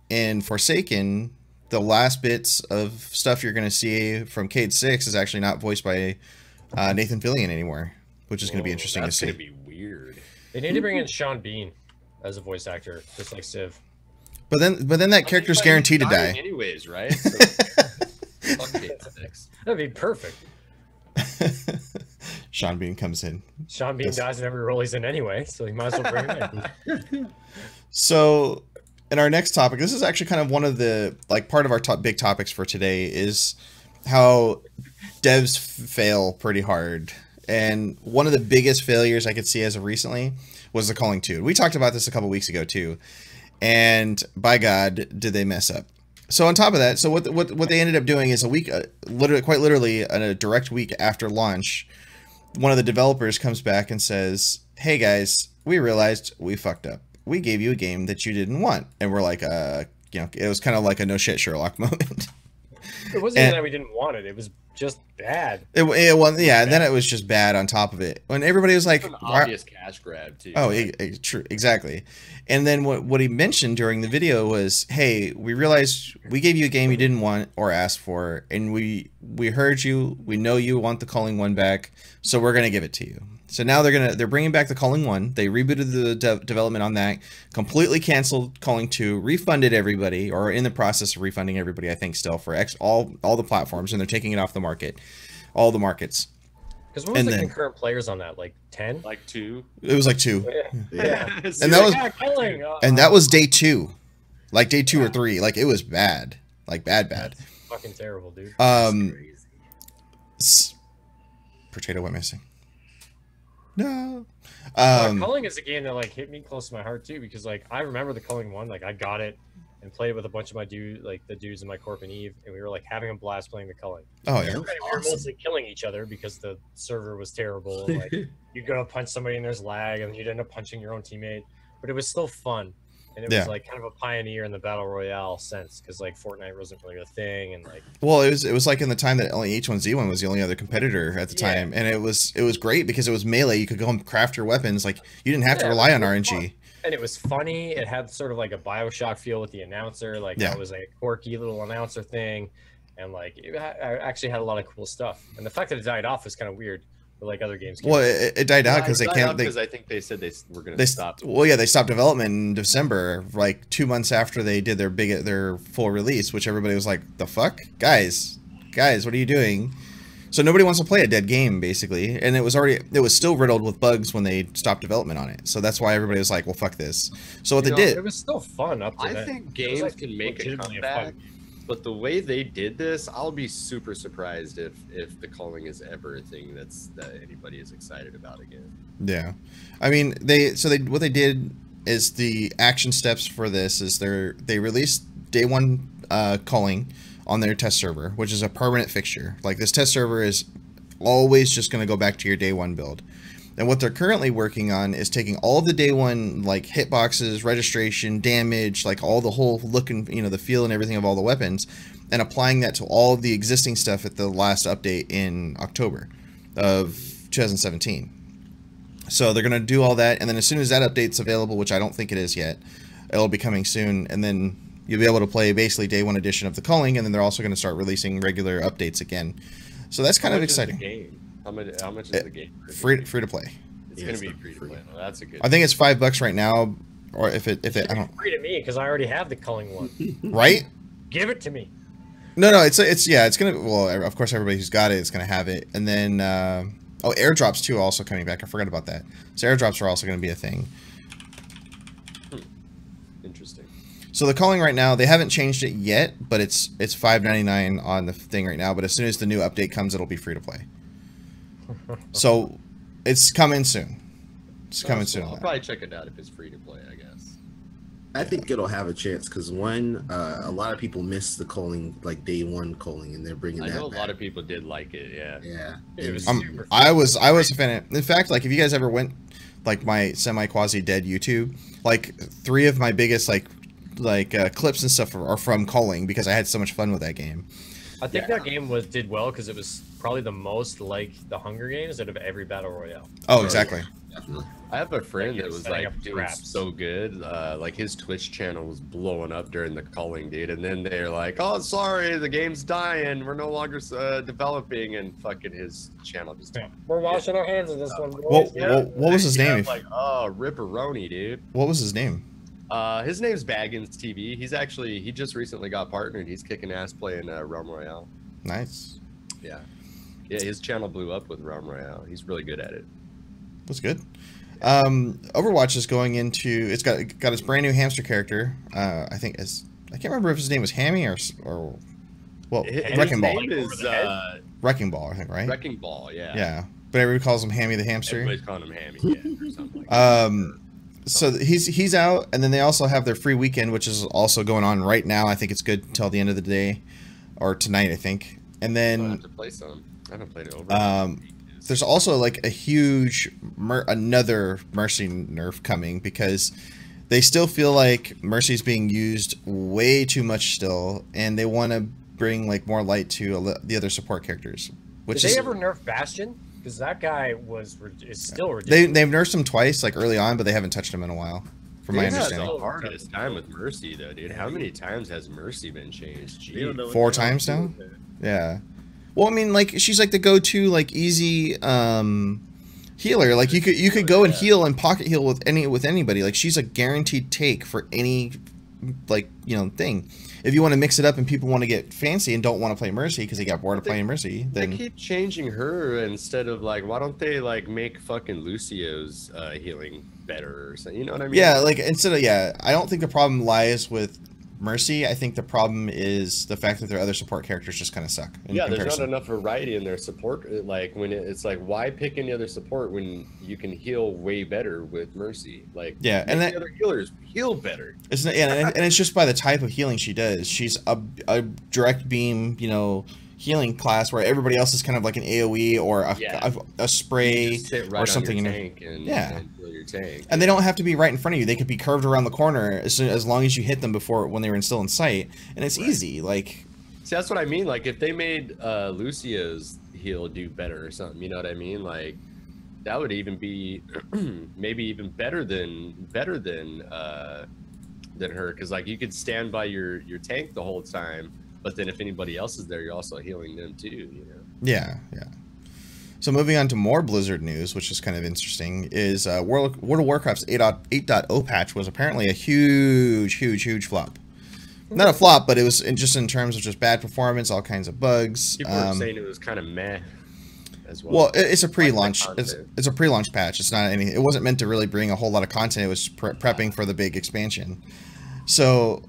in Forsaken, the last bits of stuff you're going to see from Cade 6 is actually not voiced by Nathan Fillion anymore, which is going to be interesting to see. That's going to be weird. They need to bring in Sean Bean as a voice actor, just like Civ. But then that character's guaranteed to die. Anyways, right? So, that'd be perfect. Sean Bean comes in. Sean Bean dies in every role he's in anyway, so you might as well bring him in. So, in our next topic, this is actually kind of one of the part of our big topics for today is how devs fail pretty hard. And one of the biggest failures I could see as of recently was the Calling 2. We talked about this a couple weeks ago too, and by God, did they mess up. So on top of that, so what they ended up doing is a week, quite literally a direct week after launch, one of the developers comes back and says, "Hey guys, we realized we fucked up. We gave you a game that you didn't want." And we're like, you know, it was kind of like a no shit Sherlock moment. It wasn't even that we didn't want it. It was just bad. It was, yeah, and then it was just bad on top of it. When everybody was like, an obvious cash grab too. Oh, true, exactly. And then what he mentioned during the video was, "Hey, we realized we gave you a game you didn't want or ask for, and we heard you. We know you want the Calling 1 back, so we're gonna give it to you." So now they're bringing back the Calling 1. They rebooted the development on that, completely canceled Calling 2, refunded everybody, or in the process of refunding everybody, I think, still for all the platforms, and they're taking it off the market, all the markets. Because what was the concurrent players on that? Like 10? Like 2. It was like 2. Yeah. And that was day 2, like day 2 or 3. Like it was bad, like bad. That's fucking terrible, dude. Potato went missing. No. Culling is a game that like hit me close to my heart too, because like I remember the Culling 1, like I got it and played it with a bunch of my the dudes in my Corp and Eve, and we were like having a blast playing the Culling. Oh yeah. We were mostly killing each other because the server was terrible. And, like you go to punch somebody and there's lag, and you'd end up punching your own teammate, but it was still fun. And it was like kind of a pioneer in the battle royale sense, because like Fortnite wasn't really a thing, and like it was like in the time that only H1Z1 was the only other competitor at the time, and it was great because it was melee. You could go and craft your weapons, like you didn't have to rely on RNG. Fun. And it was funny. It had sort of like a BioShock feel with the announcer, like that was a quirky little announcer thing, and like it actually had a lot of cool stuff. And the fact that it died off is kind of weird. Like other games. Well, it died out because they can't. Because I think they said they were going to stop. Well, yeah, they stopped development in December, like 2 months after they did their full release, which everybody was like, "The fuck, guys, what are you doing?" So nobody wants to play a dead game, basically, and it was still riddled with bugs when they stopped development on it. So that's why everybody was like, "Well, fuck this." So what they did, it was still fun up to that. I think games can make a comeback. But the way they did this, I'll be super surprised if the Calling is ever a thing that anybody is excited about again. Yeah, I mean what they did is the action steps for this is they released day 1 Calling on their test server, which is a permanent fixture. Like this test server is always just going to go back to your day 1 build. And what they're currently working on is taking all of the day 1 like hitboxes, registration, damage, like all the whole look and the feel and everything of all the weapons, and applying that to all of the existing stuff at the last update in October of 2017. So they're gonna do all that, and then as soon as that update's available, which I don't think it is yet, it'll be coming soon, and then you'll be able to play basically day 1 edition of the Calling, and then they're also going to start releasing regular updates again. So that's kind of exciting. How much is the game? Free to play. It's gonna be free to play. Well, that's a good. I think it's $5 right now, or if it I don't. Free to me because I already have the Culling 1. Right? Give it to me. No, it's gonna. Well, of course, everybody who's got it is gonna have it, and then airdrops too are also coming back. I forgot about that. So airdrops are also gonna be a thing. Interesting. So the Calling right now, they haven't changed it yet, but it's $5.99 on the thing right now. But as soon as the new update comes, it'll be free to play. So it's coming soon. It's coming soon. I'll probably check it out if it's free to play, I guess. I think it'll have a chance because a lot of people miss the Calling, like day 1 Calling, and they're bringing that back. I know a lot of people did like it. Yeah. It was I was a fan. In fact, like if you guys ever went like my semi quasi dead YouTube, like 3 of my biggest like clips and stuff are from Calling because I had so much fun with that game. I think that game did well because it was probably the most like the Hunger Games out of every battle royale. Oh, exactly. Definitely. I have a friend that was like doing traps. so good. Like his Twitch channel was blowing up during the Calling, dude. And then they're like, "Oh, sorry, the game's dying. We're no longer developing." And fucking his channel just. We're washing our hands of this one. Boys. What was his name? Like, oh, Ripperoni, dude. What was his name? His name's Baggins TV. He just recently got partnered. He's kicking ass playing Realm Royale. Nice. Yeah, his channel blew up with Realm Royale. He's really good at it. That's good. Overwatch is going into. It's got its brand new hamster character. I think I can't remember if his name was Hammy or Wrecking Ball. His name is Wrecking Ball, I think, right? Wrecking Ball. Yeah. Yeah, but everybody calls him Hammy the hamster. Everybody's calling him Hammy. Yeah, or something like that. So he's out, and then they also have their free weekend, which is also going on right now. I think it's good till the end of the day, or tonight, I think. And then I have to play some. I haven't played it over. There's also like a huge another Mercy nerf coming because they still feel like Mercy's being used way too much still, and they want to bring like more light to the other support characters. Did they ever nerf Bastion? Because that guy is still ridiculous. They've nursed him twice, like early on, but they haven't touched him in a while, from my understanding. The hardest time with Mercy, though, dude. How many times has Mercy been changed? 4 times now. Yeah. Well, I mean, like she's like the go-to, like easy healer. Like you could go and heal and pocket heal with anybody. Like she's a guaranteed take for any like thing. If you want to mix it up and people want to get fancy and don't want to play Mercy because they got bored of playing Mercy, then they keep changing her instead of like, why don't they like make fucking Lucio's healing better or something? You know what I mean? Yeah, like instead of I don't think the problem lies with Mercy. I think the problem is the fact that their other support characters just kind of suck. Yeah, there's not enough variety in their support. Like when it's like, why pick any other support when you can heal way better with Mercy? Like, yeah, and the other healers heal better. It's not, and it's just by the type of healing she does. She's a direct beam, healing class where everybody else is kind of like an AOE or a spray or something. And fill your tank. And they don't have to be right in front of you. They could be curved around the corner as long as you hit them when they were still in sight, and it's easy. Like, see, that's what I mean. Like if they made Lucio's heal do better or something, you know what I mean? Like that would even be maybe even better than her, because like you could stand by your tank the whole time. But then if anybody else is there, you're also healing them too, Yeah, yeah. So moving on to more Blizzard news, which is kind of interesting, is World of Warcraft's 8.0 patch was apparently a huge flop. Not a flop, but it was just in terms of just bad performance, all kinds of bugs. People were saying it was kind of meh as well. Well, it's a pre-launch. It's a pre-launch patch. It's not anything. It wasn't meant to really bring a whole lot of content. It was prepping for the big expansion. So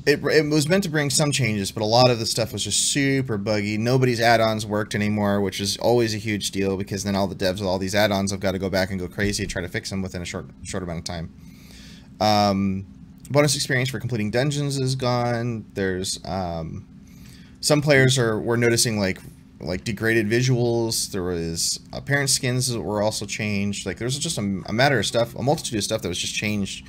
it was meant to bring some changes, but a lot of the stuff was just super buggy. Nobody's add-ons worked anymore, which is always a huge deal because then all the devs with all these add-ons have got to go back and go crazy and try to fix them within a short amount of time. Bonus experience for completing dungeons is gone. There's some players were noticing like degraded visuals. There was appearance skins that were also changed. Like there was just a matter of stuff, a multitude of stuff that was just changed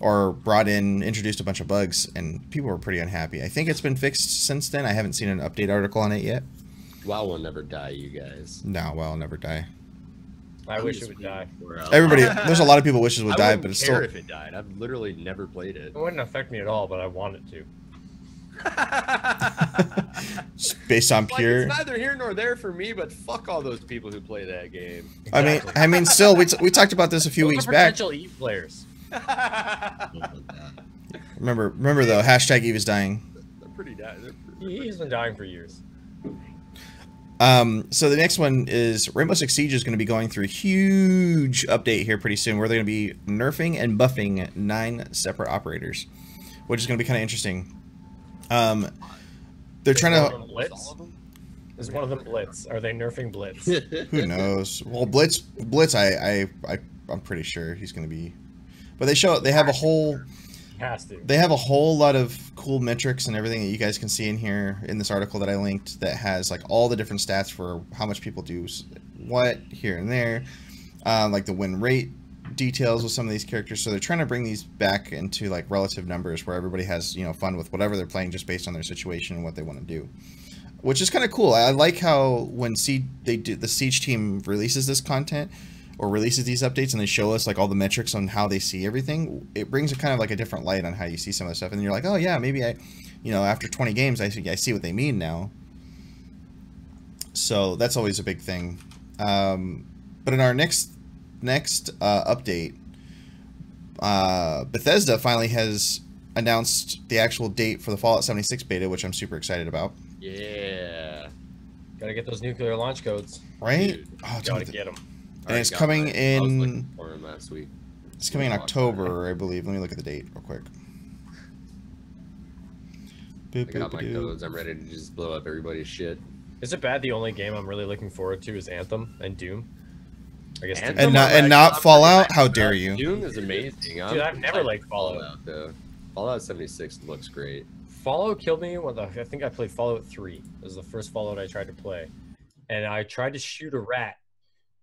or brought in, introduced a bunch of bugs, and people were pretty unhappy. I think it's been fixed since then. I haven't seen an update article on it yet. WoW will never die, you guys. No, WoW will never die. I wish it would die. Everybody, there's a lot of people wishes it would die, but it's still. I wouldn't care if it died. I've literally never played it. It wouldn't affect me at all, but I want it to. Based on pure. It's neither here nor there for me, but fuck all those people who play that game. Exactly. I mean, still, we talked about this a few weeks back. Potential Eve players. Remember though, hashtag Eve is dying. They're pretty dying. He's been dying for years. So the next one is Rainbow Six Siege is going to be going through a huge update here pretty soon, where they're going to be nerfing and buffing 9 separate operators, which is going to be kind of interesting. They're trying to. Blitz? Is one of them Blitz? Are they nerfing Blitz? Who knows? Well, Blitz, I'm pretty sure he's going to be. But they have a whole. They have a whole lot of cool metrics and everything that you guys can see in here in this article that I linked that has like all the different stats for how much people do what here and there, like the win rate details with some of these characters. So they're trying to bring these back into like relative numbers where everybody has fun with whatever they're playing just based on their situation and what they want to do, which is kind of cool. I like how when the Siege team releases this content or releases these updates and they show us like all the metrics on how they see everything, it brings a kind of like a different light on how you see some of the stuff, and you're like, oh yeah, maybe after 20 games I see what they mean now. So that's always a big thing. But in our next update, Bethesda finally has announced the actual date for the Fallout 76 beta, which I'm super excited about. Yeah, gotta get those nuclear launch codes, right? Dude, oh, gotta get them. And it's coming in. For him last week. It's coming in October, I believe. Let me look at the date real quick. I got my codes. I'm ready to just blow up everybody's shit. Is it bad? The only game I'm really looking forward to is Anthem and Doom. I guess. And not Fallout. How dare you? Doom is amazing. Dude, I've never liked Fallout. Though. Fallout 76 looks great. Fallout killed me when I think I played Fallout 3. It was the first Fallout I tried to play, and I tried to shoot a rat,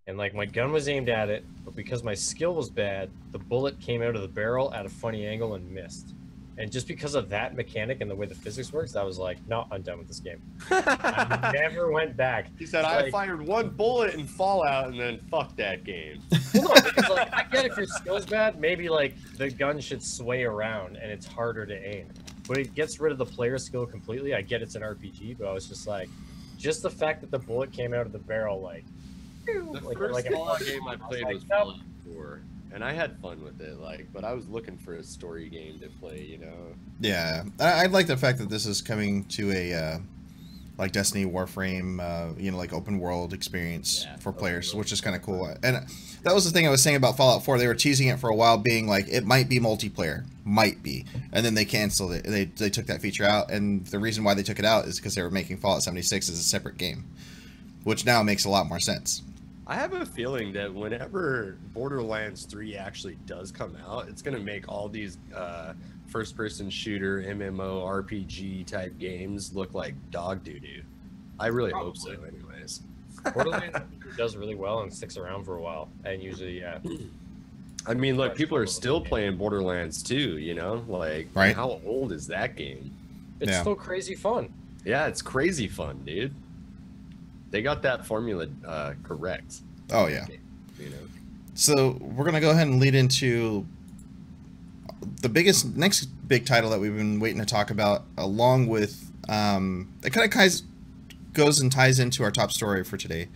and like my gun was aimed at it, but because my skill was bad, the bullet came out of the barrel at a funny angle and missed. And just because of that mechanic and the way the physics works, I was like, no, I'm done with this game. I never went back. He said, I fired one bullet in Fallout and then fuck that game. Well, no, because like, I get if your skill's bad, maybe like the gun should sway around and it's harder to aim. But it gets rid of the player skill completely. I get it's an RPG, but I was just like, just the fact that the bullet came out of the barrel, like, the first Fallout game I played was Fallout 4. And I had fun with it, like, but I was looking for a story game to play, you know. Yeah, I like the fact that this is coming to a like Destiny Warframe, you know, like open world experience for players, which is kind of cool. And that was the thing I was saying about Fallout 4. They were teasing it for a while, being like it might be multiplayer, might be, and then they canceled it. They took that feature out, and the reason why they took it out is because they were making Fallout 76 as a separate game, which now makes a lot more sense. I have a feeling that whenever Borderlands 3 actually does come out, it's going to make all these first-person shooter, MMO, RPG type games look like dog doo-doo. I really hope so, anyways. Borderlands does really well and sticks around for a while. And usually, yeah. I mean, look, people are still playing Borderlands 2, you know? Like, right. How old is that game? It's still crazy fun. Yeah, it's crazy fun, dude. They got that formula correct. Oh yeah. You know. So we're gonna go ahead and lead into the next big title that we've been waiting to talk about, along with it kind of goes and ties into our top story for today.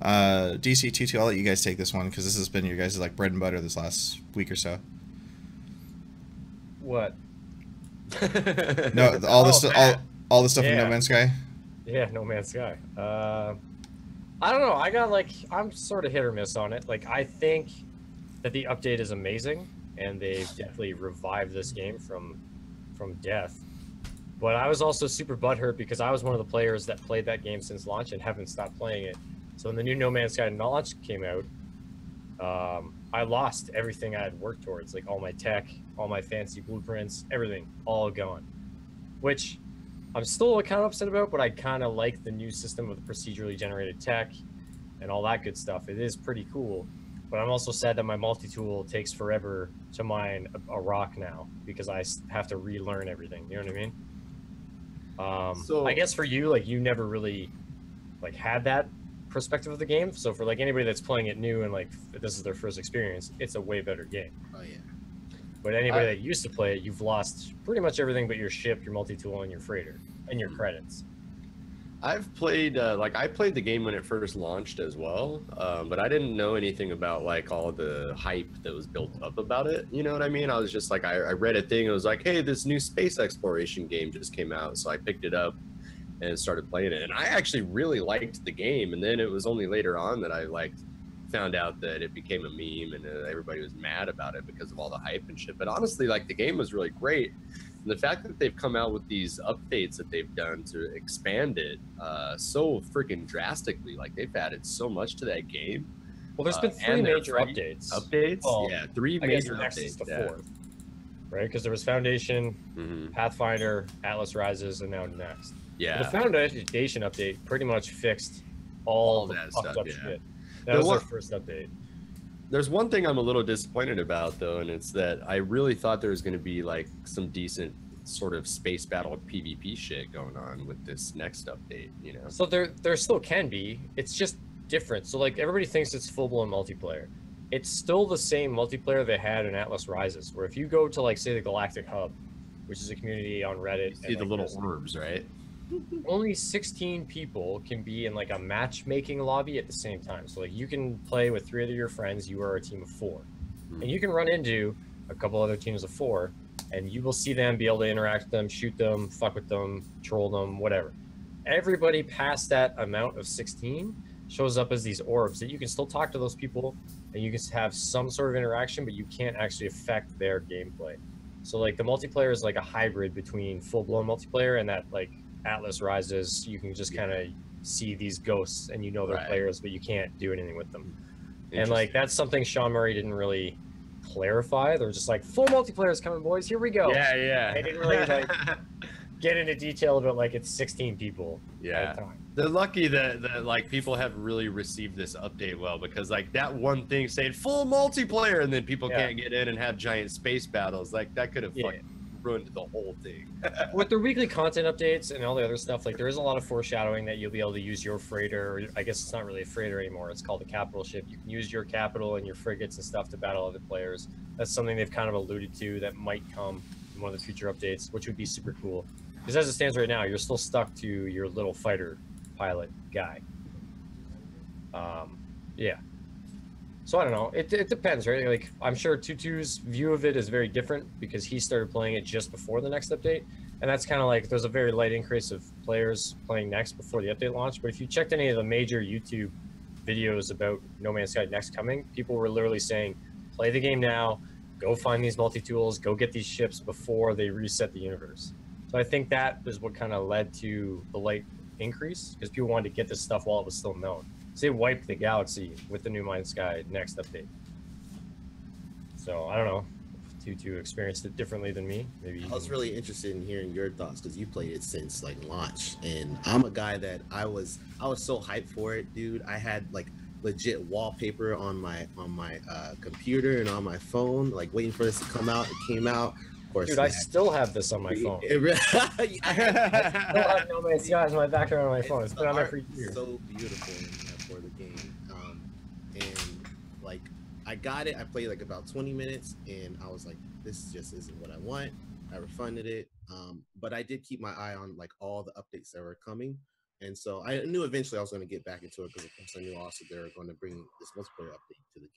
DC22, I'll let you guys take this one because this has been your guys' like bread and butter this last week or so. What? No, all this all the stuff in No Man's Sky. Yeah, No Man's Sky. I don't know. I'm sort of hit or miss on it. Like, I think that the update is amazing, and they've definitely revived this game from death. But I was also super butthurt because I was one of the players that played that game since launch and haven't stopped playing it. So when the new No Man's Sky launch came out, I lost everything I had worked towards, like all my tech, all my fancy blueprints, everything, all gone. Which I'm still kind of upset about, but I kind of like the new system of the procedurally generated tech and all that good stuff. It is pretty cool, but I'm also sad that my multi-tool takes forever to mine a rock now because I have to relearn everything. You know what I mean? So I guess for you, like, you never really like had that perspective of the game. So for like anybody that's playing it new and like this is their first experience, it's a way better game. Oh yeah. But anybody that used to play it, you've lost pretty much everything but your ship, your multi-tool, and your freighter, and your credits. I've played, I played the game when it first launched as well, but I didn't know anything about, like, all the hype that was built up about it, you know what I mean? I was just, like, I read a thing, it was like, hey, this new space exploration game just came out, so I picked it up and started playing it, and I actually really liked the game, and then it was only later on that I, like, found out that it became a meme and everybody was mad about it because of all the hype and shit. But honestly, like, the game was really great, and the fact that they've come out with these updates that they've done to expand it so freaking drastically, like, they've added so much to that game. Well, there's been three major updates. Well, yeah, three major updates. Fourth, right? Because there was Foundation, Pathfinder, Atlas Rises, and now Next. Yeah, but the Foundation update pretty much fixed all the fucked up shit. That was their first update. There's one thing I'm a little disappointed about, though, and it's that I really thought there was going to be, like, some decent sort of space battle PvP shit going on with this next update, you know? So there still can be. It's just different. So, like, everybody thinks it's full-blown multiplayer. It's still the same multiplayer they had in Atlas Rises, where if you go to, like, say, the Galactic Hub, which is a community on Reddit. You see the little orbs, right? Only 16 people can be in like a matchmaking lobby at the same time. So like you can play with 3 of your friends. You are a team of 4, and you can run into a couple other teams of 4, and you will see them, be able to interact with them, shoot them, fuck with them, troll them, whatever. Everybody past that amount of 16 shows up as these orbs that you can still talk to those people, and you can have some sort of interaction, but you can't actually affect their gameplay. So like the multiplayer is like a hybrid between full-blown multiplayer and that like Atlas Rises, you can just kind of see these ghosts and you know they're players, but you can't do anything with them. And like that's something Sean Murray didn't really clarify. They're just like, full multiplayer is coming, boys. Here we go. Yeah. They didn't really like get into detail about like it's 16 people. Yeah. At a time. They're lucky that like people have really received this update well, because like that one thing saying full multiplayer and then people can't get in and have giant space battles, like that could have fucking ruined the whole thing. With their weekly content updates and all the other stuff, like there is a lot of foreshadowing that you'll be able to use your freighter, or I guess it's not really a freighter anymore, it's called a capital ship. You can use your capital and your frigates and stuff to battle other players. That's something they've kind of alluded to that might come in one of the future updates, which would be super cool. Because as it stands right now, you're still stuck to your little fighter pilot guy. Yeah. So I don't know. It depends, right? Like I'm sure Tutu's view of it is very different because he started playing it just before the next update, and that's kind of like there's a very light increase of players playing Next before the update launched. But if you checked any of the major YouTube videos about No Man's Sky Next coming, people were literally saying, "Play the game now. Go find these multi-tools. Go get these ships before they reset the universe." So I think that is what kind of led to the light increase, because people wanted to get this stuff while it was still known. So they wiped the galaxy with the new No Man's Sky Next update. So I don't know if Tutu experienced it differently than me. Maybe I was really interested in hearing your thoughts because you played it since like launch, and I'm a guy that I was so hyped for it, dude. I had like legit wallpaper on my computer and on my phone, like waiting for this to come out. It came out. Dude, I still have this on my phone. I still have No Man's Sky as my background on my phone. It's been on there for years. So beautiful for the game, and like I got it. I played like about 20 minutes, and I was like, "This just isn't what I want." I refunded it, but I did keep my eye on like all the updates that were coming, and so I knew eventually I was going to get back into it because of course I knew also they were going to bring this multiplayer update to the game.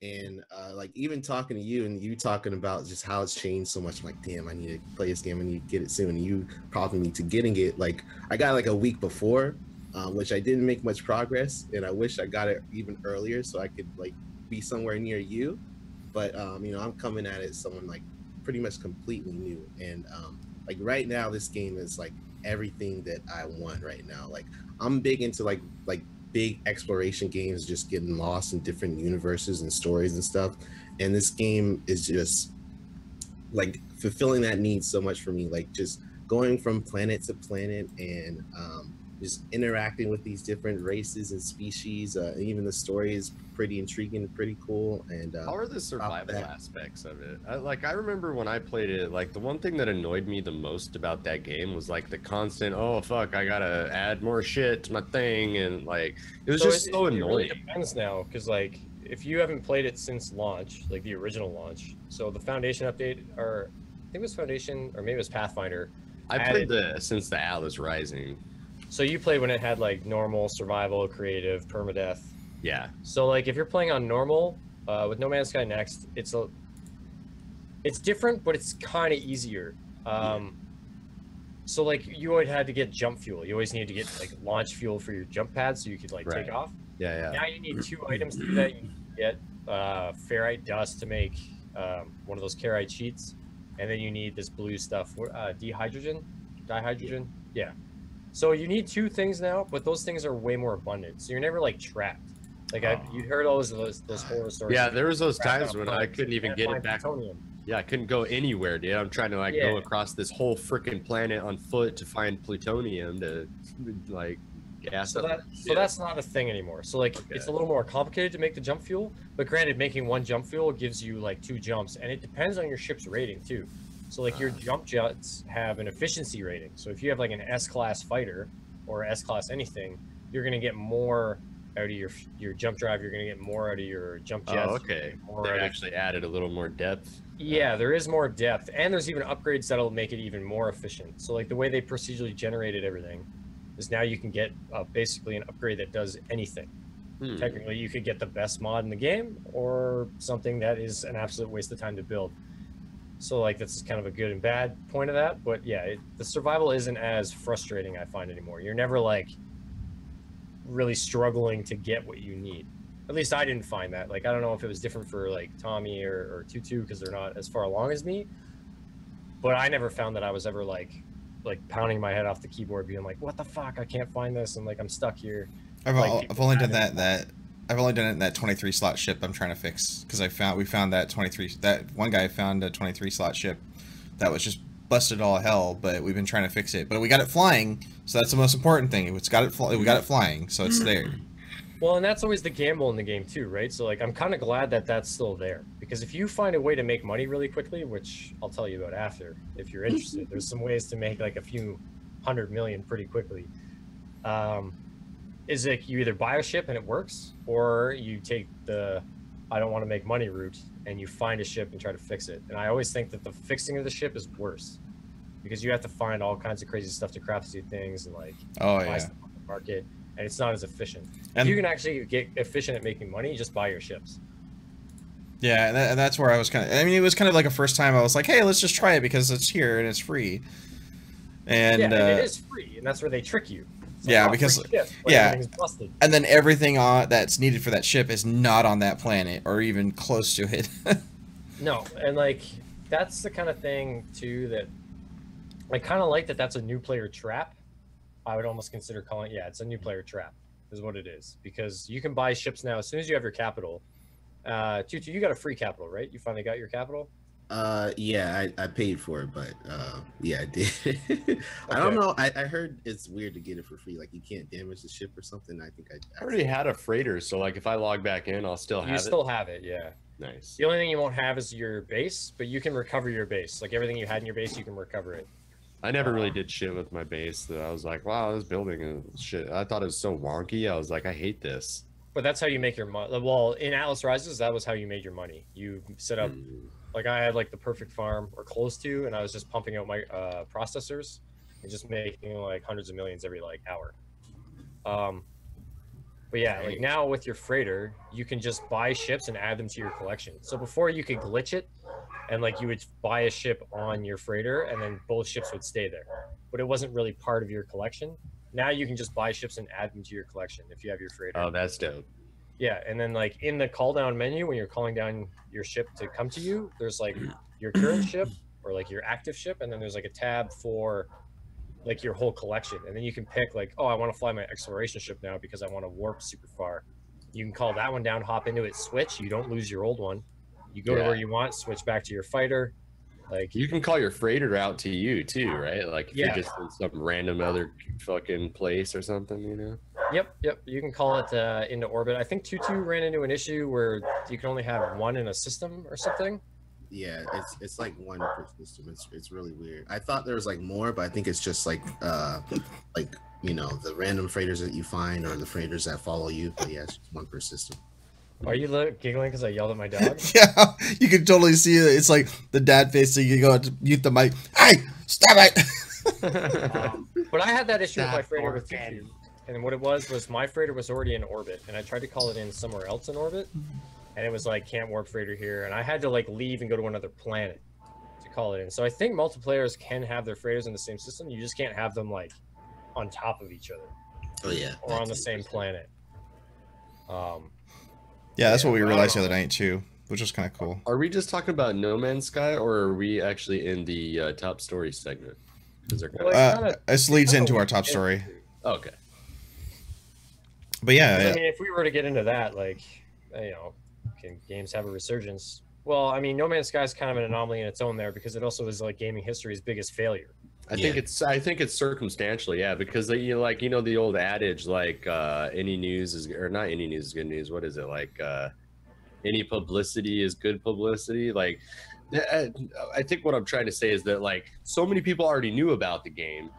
And like even talking to you and you talking about just how it's changed so much, I'm like, damn, I need to play this game. I need to get it soon. And you prompted me to getting it. Like I got like a week before, which I didn't make much progress, and I wish I got it even earlier so I could like be somewhere near you. But you know, I'm coming at it someone like pretty much completely new. And like right now, this game is like everything that I want right now. Like I'm big into like big exploration games, just getting lost in different universes and stories and stuff, and this game is just like fulfilling that need so much for me, like just going from planet to planet and just interacting with these different races and species. Even the story is pretty intriguing and pretty cool. And how are the survival aspects of it? I remember when I played it, like the one thing that annoyed me the most about that game was like the constant, oh fuck, I gotta add more shit to my thing, and like it was just so annoying. It really depends now, because like if you haven't played it since launch, like the original launch, so the Foundation update, or I think it was Foundation, or maybe it was Pathfinder. I played since the Atlas Rising. So you played when it had like normal, survival, creative, permadeath. Yeah. So like if you're playing on normal with No Man's Sky Next, it's different, but it's kind of easier. So like you always had to get jump fuel. You always needed to get like launch fuel for your jump pad so you could like take off. Yeah. Now you need 2 items to do that. You need to get ferrite dust to make one of those carite sheets, and then you need this blue stuff, dihydrogen. Yeah. So you need 2 things now, but those things are way more abundant. So you're never like trapped. Like you heard all those horror stories. Yeah, there was those times when I couldn't even get it back. Plutonium. Yeah, I couldn't go anywhere, dude. I'm trying to like go across this whole freaking planet on foot to find plutonium to like gas. So that's not a thing anymore. So like it's a little more complicated to make the jump fuel, but granted, making 1 jump fuel gives you like 2 jumps, and it depends on your ship's rating too. So like your jump jets have an efficiency rating. So if you have like an S-class fighter or S-class anything, you're going to get more out of your jump drive. You're going to get more out of your jump jets. Oh, okay. They actually added a little more depth. Yeah, there is more depth, and there's even upgrades that'll make it even more efficient. So like the way they procedurally generated everything is now you can get basically an upgrade that does anything. Technically, you could get the best mod in the game or something that is an absolute waste of time to build. So like that's kind of a good and bad point of that, but yeah, the survival isn't as frustrating, I find, anymore. You're never like really struggling to get what you need. At least I didn't find that. Like I don't know if it was different for like Tommy or Tutu because they're not as far along as me, but I never found that I was ever like pounding my head off the keyboard being like, what the fuck, I can't find this, and like I'm stuck here. I've only done that I've only done it in that 23 slot ship I'm trying to fix because we found that 23, that one guy found a 23 slot ship that was just busted all hell, but we've been trying to fix it. But we got it flying, so that's the most important thing. We got it flying, so it's there. Well, and that's always the gamble in the game too, right? So like I'm kind of glad that that's still there, because if you find a way to make money really quickly, which I'll tell you about after if you're interested, there's some ways to make like a few 100 million pretty quickly. Is it you either buy a ship and it works, or you take the I don't want to make money route and you find a ship and try to fix it. And I always think that the fixing of the ship is worse, because you have to find all kinds of crazy stuff to craft these things and like buy stuff on the market, and it's not as efficient. And if you can actually get efficient at making money, just buy your ships. Yeah, and that's where I was kind of. I mean, it was kind of like a first time I was like, hey, let's just try it because it's here and it's free. And yeah, and it is free, and that's where they trick you. Yeah, because and then everything that's needed for that ship is not on that planet or even close to it. No, and like that's the kind of thing too that I kind of like, that's a new player trap. I would almost consider calling it, it's a new player trap is what it is, because you can buy ships now as soon as you have your capital. Tutu, you got a free capital, right? You finally got your capital? Yeah, I paid for it, but yeah, I did. I don't know. I heard it's weird to get it for free. Like you can't damage the ship or something. I think I already had a freighter, so like if I log back in, I'll still have it. You still have it, yeah. Nice. The only thing you won't have is your base, but you can recover your base. Like everything you had in your base, you can recover it. I never really did shit with my base. That I was like, wow, this building is shit. I thought it was so wonky. I was like, I hate this. But that's how you make your money. Well, in Atlas Rises, that was how you made your money. You set up, like I had like the perfect farm or close to, and I was just pumping out my processors and just making like hundreds of millions every like hour. But yeah, like now with your freighter, you can just buy ships and add them to your collection. So before you could glitch it, and like you would buy a ship on your freighter and then both ships would stay there, but it wasn't really part of your collection. Now you can just buy ships and add them to your collection if you have your freighter. Oh, that's dope. Yeah, and then like in the call down menu, when you're calling down your ship to come to you, there's like your current ship or like your active ship, and then there's like a tab for like your whole collection. And then you can pick like, oh, I want to fly my exploration ship now because I want to warp super far. You can call that one down, hop into it, switch. You don't lose your old one. You go to where you want, switch back to your fighter. Like you can call your freighter out to you too, right? Like if you're just in some random other fucking place or something, you know? Yep. You can call it into orbit. I think Tutu ran into an issue where you can only have one in a system or something. Yeah, it's like one per system. It's really weird. I thought there was like more, but I think it's just like you know, the random freighters that you find or the freighters that follow you. But yeah, it's just one per system. Are you giggling because I yelled at my dog? Yeah, you can totally see it. It's like the dad face. So you go to mute the mic. Hey, stop it! But I had that issue with my freighter with Tutu. And what it was my freighter was already in orbit, and I tried to call it in somewhere else in orbit, and it was like, can't warp freighter here, and I had to like leave and go to another planet to call it in. So I think multiplayers can have their freighters in the same system. You just can't have them like on top of each other. Oh yeah. Or on the same planet. Yeah, that's what we realized the other night too, which was kind of cool. Are we just talking about No Man's Sky, or are we actually in the top story segment? This leads into our top story. Okay. But yeah, I mean, if we were to get into that, like, you know, can games have a resurgence? Well, I mean, No Man's Sky is kind of an anomaly in its own there, because it also is like gaming history's biggest failure. I think it's circumstantial, yeah, because you like, you know, the old adage like any news is, or not any news is good news. What is it like? Any publicity is good publicity. Like, I think what I'm trying to say is that like so many people already knew about the game.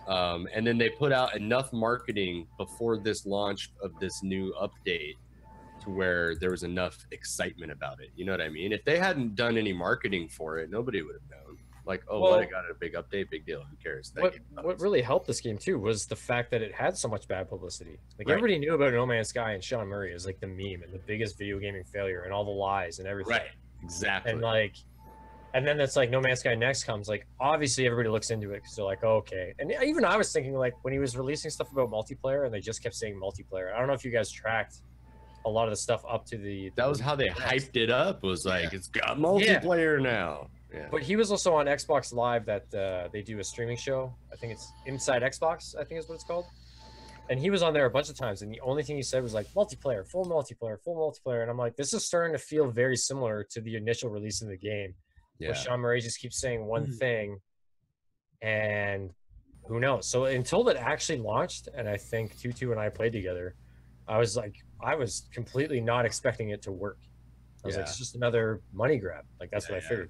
And then they put out enough marketing before this launch of this new update to where there was enough excitement about it. You know what I mean? If they hadn't done any marketing for it, nobody would have known. Like, oh, well, I got a big update, big deal. Who cares? What really helped this game too was the fact that it had so much bad publicity. Like everybody knew about No Man's Sky, and Sean Murray is like the meme and the biggest video gaming failure and all the lies and everything. Right. Exactly. And like, and then it's like No Man's Sky Next comes, like obviously everybody looks into it because they're like, oh, okay. And even I was thinking like when he was releasing stuff about multiplayer and they just kept saying multiplayer. I don't know if you guys tracked a lot of the stuff up to the. That was how they hyped it up. Was like it's got multiplayer now. Yeah. But he was also on Xbox Live that they do a streaming show. I think it's Inside Xbox, I think is what it's called. And he was on there a bunch of times, and the only thing he said was like multiplayer, full multiplayer, full multiplayer. And I'm like, this is starting to feel very similar to the initial release of the game, where Sean Murray just keeps saying one thing, and who knows? So until it actually launched, and I think Tutu and I played together, I was completely not expecting it to work. I was like, it's just another money grab. Like that's what I figured.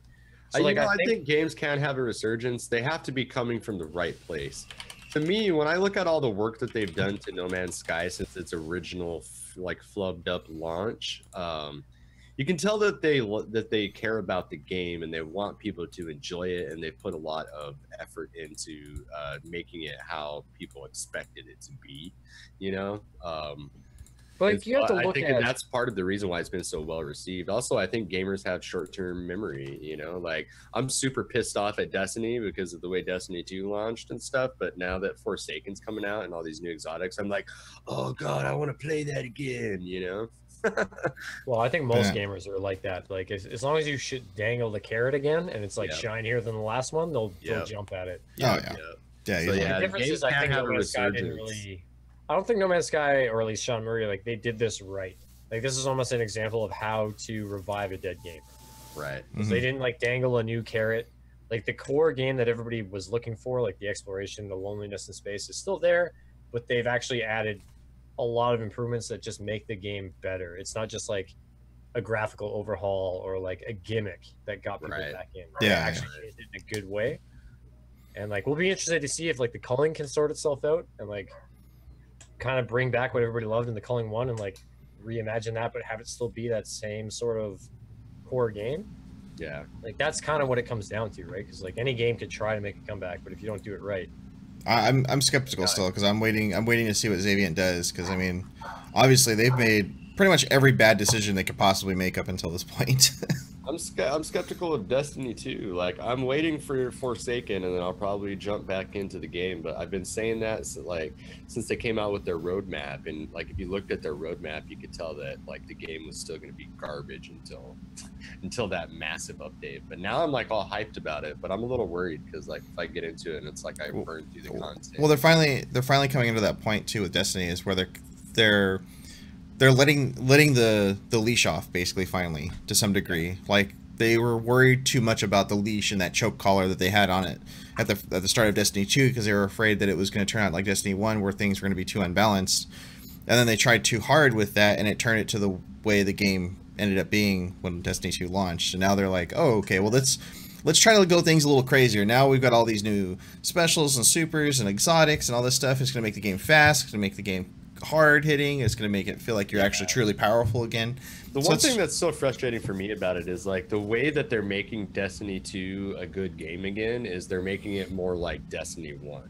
So I think games can have a resurgence. They have to be coming from the right place. To me, when I look at all the work that they've done to No Man's Sky since its original flubbed up launch, you can tell that they care about the game and they want people to enjoy it, and they put a lot of effort into making it how people expected it to be, you know. But you have to look at, that's part of the reason why it's been so well received. Also, I think gamers have short-term memory, you know, like I'm super pissed off at Destiny because of the way Destiny 2 launched and stuff. But now that Forsaken's coming out and all these new exotics, I'm like, oh God, I want to play that again, you know? Well, I think most gamers are like that. Like as long as you should dangle the carrot again and it's like shinier than the last one, they'll jump at it. The difference is I think No Man's Sky didn't really... I don't think No Man's Sky, or at least Sean Murray, like they did this right. Like this is almost an example of how to revive a dead game. Right. So they didn't like dangle a new carrot. Like the core game that everybody was looking for, like the exploration, the loneliness in space is still there, but they've actually added a lot of improvements that just make the game better. It's not just like a graphical overhaul or like a gimmick that got people back in. They actually did it in a good way. And like we'll be interested to see if like the culling can sort itself out and like kind of bring back what everybody loved in the culling one and like reimagine that, but have it still be that same sort of core game. Yeah, like that's kind of what it comes down to, right? Because like any game could try to make a comeback, but if you don't do it right, I'm skeptical still, because I'm waiting to see what Xaviant does, because I mean obviously they've made pretty much every bad decision they could possibly make up until this point. I'm skeptical of Destiny 2. Like I'm waiting for Forsaken, and then I'll probably jump back into the game. But I've been saying that since they came out with their roadmap, and like if you looked at their roadmap, you could tell that like the game was still going to be garbage until that massive update. But now I'm like all hyped about it, but I'm a little worried because like if I get into it and it's like I burned through the content. Well, they're finally coming into that point too with Destiny, is where they're letting the leash off, basically, finally, to some degree. Like they were worried too much about the leash and that choke collar that they had on it at the start of Destiny 2, because they were afraid that it was going to turn out like Destiny 1, where things were going to be too unbalanced. And then they tried too hard with that, and it turned it to the way the game ended up being when Destiny 2 launched. And now they're like, oh, okay, well let's try to go things a little crazier. Now we've got all these new specials and supers and exotics and all this stuff. It's going to make the game fast. It's going to make the game hard hitting. It's going to make it feel like you're actually truly powerful again. The one thing that's so frustrating for me about it is like the way that they're making Destiny 2 a good game again is they're making it more like Destiny 1,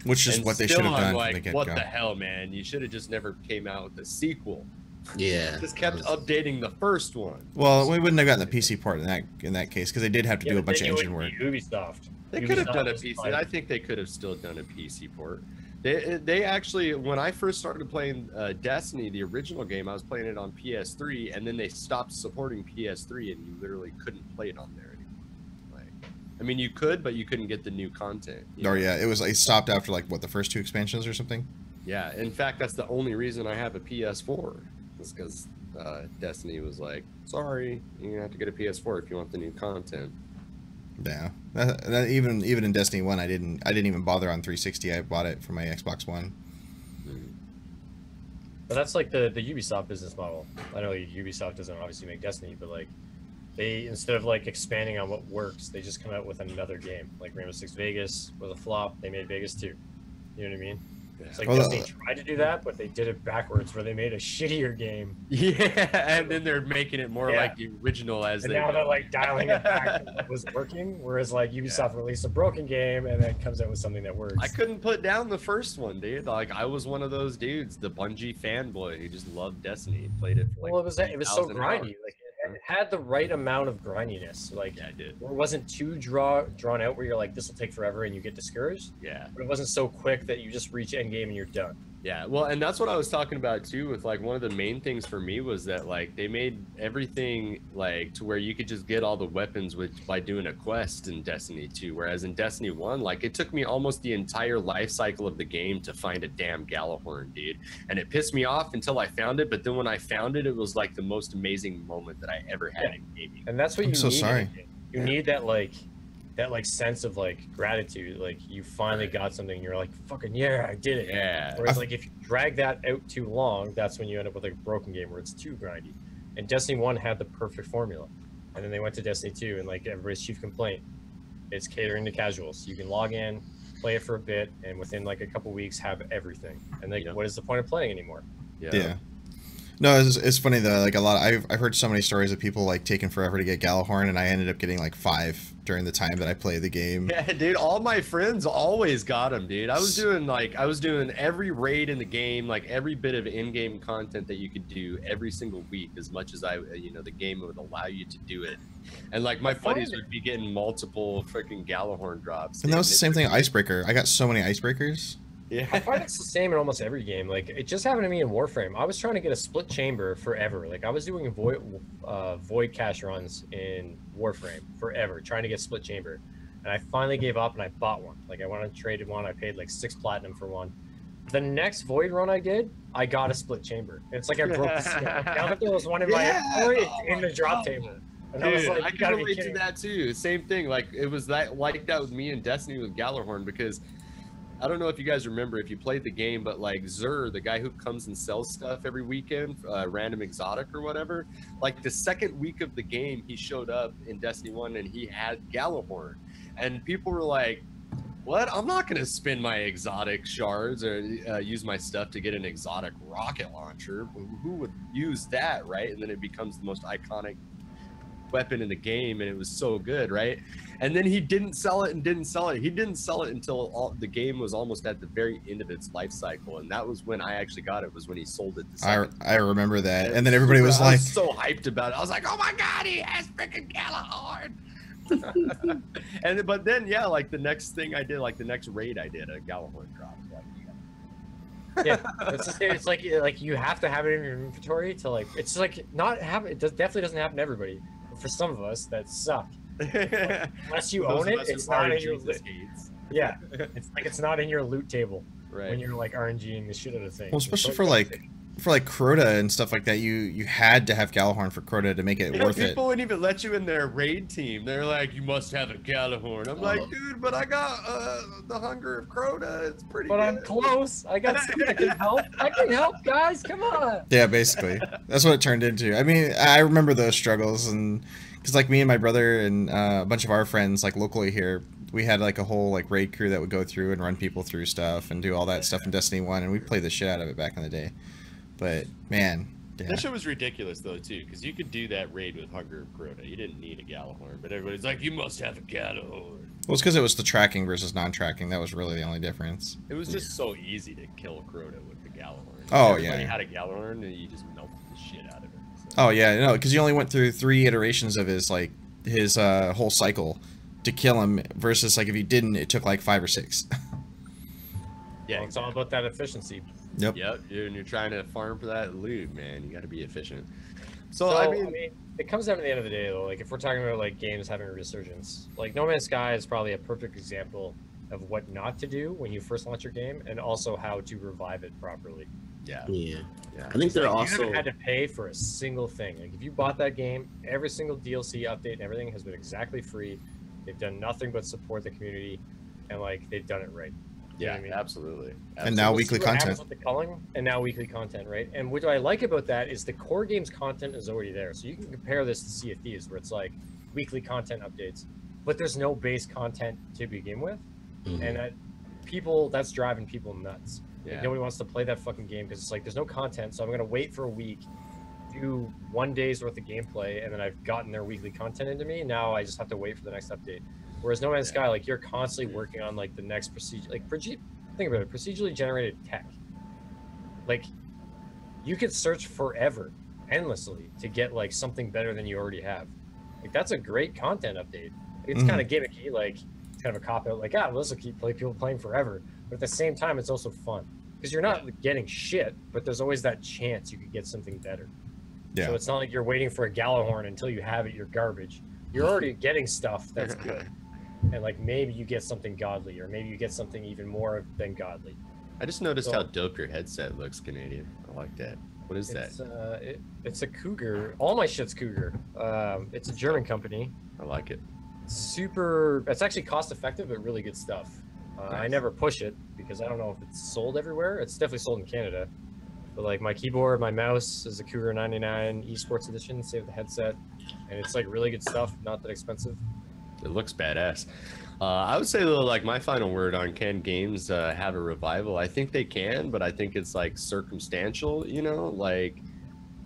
which is what they should have done. Like, what the hell, man? You should have just never came out with the sequel. Yeah, just kept updating the first one. Well, we wouldn't have gotten the PC part in that case, because they did have to do a bunch of engine work. Ubisoft. They could have done a PC. I think they could have still done a PC port. They actually, when I first started playing Destiny, the original game, I was playing it on PS3, and then they stopped supporting PS3, and you literally couldn't play it on there anymore. Like, I mean, you could, but you couldn't get the new content. It stopped after like what, the first 2 expansions or something. Yeah, in fact, that's the only reason I have a PS4. Is because Destiny was like, sorry, you're gonna have to get a PS4 if you want the new content. Yeah, even in Destiny 1, I didn't even bother on 360. I bought it for my Xbox One. But that's like the Ubisoft business model. I know Ubisoft doesn't obviously make Destiny, but like they, instead of like expanding on what works, they just come out with another game. Like Rainbow Six Vegas was a flop. They made Vegas 2. You know what I mean? It's like Destiny tried to do that, but they did it backwards, where they made a shittier game. Yeah, and then they're making it more like the original now they're like dialing it back to what was working, whereas like Ubisoft released a broken game and then comes out with something that works. I couldn't put down the first one, dude. Like I was one of those dudes, the Bungie fanboy who just loved Destiny, played it for like. Well, it was so grindy. Like it had the right amount of grindiness. Like yeah, it did. It wasn't too drawn out where you're like, this will take forever and you get discouraged. Yeah. But it wasn't so quick that you just reach end game and you're done. Yeah, well, and that's what I was talking about too. With like one of the main things for me was that like they made everything like to where you could just get all the weapons by doing a quest in Destiny 2, whereas in Destiny 1, like it took me almost the entire life cycle of the game to find a damn Galahorn, dude, and it pissed me off until I found it. But then when I found it, it was like the most amazing moment that I ever had in gaming. And that's what you I'm so need. sorry. You need that like sense of like gratitude, like you finally got something and you're like, fucking yeah, I did it. Yeah. Whereas like if you drag that out too long, that's when you end up with like a broken game where it's too grindy. And Destiny 1 had the perfect formula, and then they went to Destiny 2, and like everybody's chief complaint, it's catering to casuals. You can log in, play it for a bit, and within like a couple weeks have everything, and like what is the point of playing anymore? Yeah. No, it's funny though. Like a lot, I've heard so many stories of people like taking forever to get Galahorn, and I ended up getting like 5 during the time that I played the game. Yeah, dude, all my friends always got them, dude. I was doing every raid in the game, like every bit of in-game content that you could do every single week, as much as the game would allow you to do it. And like my buddies would be getting multiple freaking Galahorn drops. And that was the same thing at Icebreaker. I got so many Icebreakers. Yeah, I find it's the same in almost every game. Like it just happened to me in Warframe. I was trying to get a split chamber forever. Like I was doing void cache runs in Warframe forever, trying to get split chamber, and I finally gave up and I bought one. Like I went and traded one. I paid like 6 platinum for one. The next void run I did, I got a split chamber. It's like I broke the seal. Now that there was one in my inventory, it's in the drop table. And dude, I was like, I can relate to that too. Same thing. Like it was that with me in Destiny with Galahorn, because I don't know if you guys remember if you played the game, but like Zur, the guy who comes and sells stuff every weekend, random exotic or whatever, like the second week of the game, he showed up in Destiny 1 and he had Galahorn. And people were like, what? I'm not going to spend my exotic shards or use my stuff to get an exotic rocket launcher. Who would use that, right? And then it becomes the most iconic weapon in the game, and it was so good, right? And then he didn't sell it. He didn't sell it until the game was almost at the very end of its life cycle, and that was when I actually got it. Was when he sold it. I remember that, and then everybody was like, so hyped about it. I was like, oh my god, he has freaking Galahorn. But then like the next thing I did, like the next raid I did, a Galahorn drop. Yeah, it's like you have to have it in your inventory to like. It's like not have it. Definitely doesn't happen to everybody. But for some of us, that suck. Unless you own it, it's not in your loot. Yeah, it's like it's not in your loot table when you're like RNGing the shit out of things. Well, especially for like Crota and stuff like that, you had to have Galahorn for Crota to make it worth it. People wouldn't even let you in their raid team. They're like, you must have a Galahorn. I'm like, dude, but I got the Hunger of Crota. It's pretty good. I'm close. I got something that can help. I can help, guys. Come on. Yeah, basically. That's what it turned into. I mean, I remember those struggles, and because like me and my brother and a bunch of our friends like locally here, we had like a whole like raid crew that would go through and run people through stuff and do all that stuff in Destiny 1, and we played the shit out of it back in the day. But man, that shit was ridiculous though too, because you could do that raid with Hunger of Crota. You didn't need a Galahorn, but everybody's like, you must have a Galahorn. Well, it's because it was the tracking versus non-tracking. That was really the only difference. It was just so easy to kill Crota with the Galahorn. Oh, Everybody yeah. had a Galahorn and you just melted the shit out of it. So. Oh yeah, no, because you only went through 3 iterations of his whole cycle to kill him, versus like if you didn't, it took like 5 or 6. Yeah, it's all about that efficiency. Yep. Dude, and you're trying to farm for that loot, man. You got to be efficient. So I I mean, mean, it comes down to the end of the day, though. Like, if we're talking about like games having a resurgence, like No Man's Sky is probably a perfect example of what not to do when you first launch your game, and also how to revive it properly. yeah. I think they're You also haven't had to pay for a single thing. Like, if you bought that game, every single DLC update and everything has been exactly free. They've done nothing but support the community, and like they've done it right. You know what I mean? Absolutely. And now We'll weekly see what happens content. with the culling, and now weekly content, right? And what I like about that is the core game's content is already there. So you can compare this to Sea of Thieves, where it's like weekly content updates, but there's no base content to begin with. And that's driving people nuts. Like, nobody wants to play that fucking game because it's like there's no content, so I'm gonna wait for a week, do 1 day's worth of gameplay, and then I've gotten their weekly content into me. Now I just have to wait for the next update. Whereas No Man's Sky, like, you're constantly working on like the next procedure. Like, think about it, procedurally generated tech. Like, you could search forever, endlessly, to get like something better than you already have. Like, that's a great content update. It's kind of gimmicky, like it's kind of a cop out. Like, well, this will keep people playing forever. But at the same time, it's also fun. because you're not getting shit, but there's always that chance you could get something better. Yeah. So it's not like you're waiting for a Gallahorn until you have it. You're garbage. You're already getting stuff that's good, and like maybe you get something godly, or maybe you get something even more than godly. I just noticed how dope your headset looks, Canadian. I like that. What is that? It's a Cougar. All my shit's Cougar. It's a German company. I like it. It's actually cost effective, but really good stuff. Nice. I never push it because I don't know if it's sold everywhere. It's definitely sold in Canada. But like my keyboard, my mouse is a Cougar 99 Esports Edition. Save the headset, and it's like really good stuff. Not that expensive. It looks badass. I would say though, like my final word on can games have a revival. I think they can, but I think it's like circumstantial. You know, like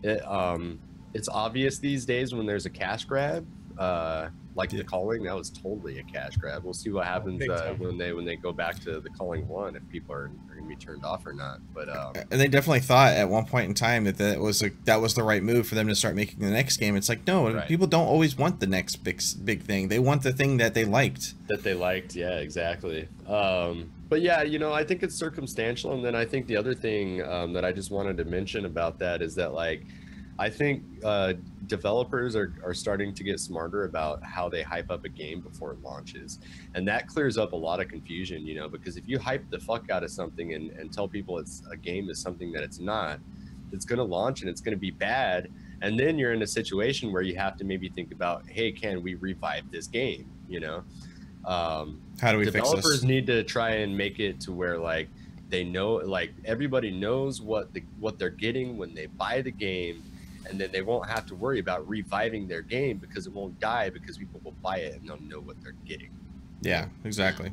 it's obvious these days when there's a cash grab. Like the Calling, that was totally a cash grab. We'll see what happens when they go back to the Calling 1, if people are going to be turned off or not. But and they definitely thought at one point in time that was the right move for them to start making the next game. It's like, no, right. People don't always want the next big thing. They want the thing that they liked. Yeah, exactly. But yeah, you know, I think it's circumstantial. And then I think the other thing that I just wanted to mention about that is that, like, I think developers are starting to get smarter about how they hype up a game before it launches. And that clears up a lot of confusion, you know, because if you hype the fuck out of something and tell people it's a game is something that it's not, it's going to launch and it's going to be bad. And then you're in a situation where you have to maybe think about, hey, can we revive this game? You know, how do we fix this? Developers need to try and make it to where, like, they know, like, everybody knows what they're getting when they buy the game. And then they won't have to worry about reviving their game because it won't die, because people will buy it and they'll know what they're getting. Yeah, exactly.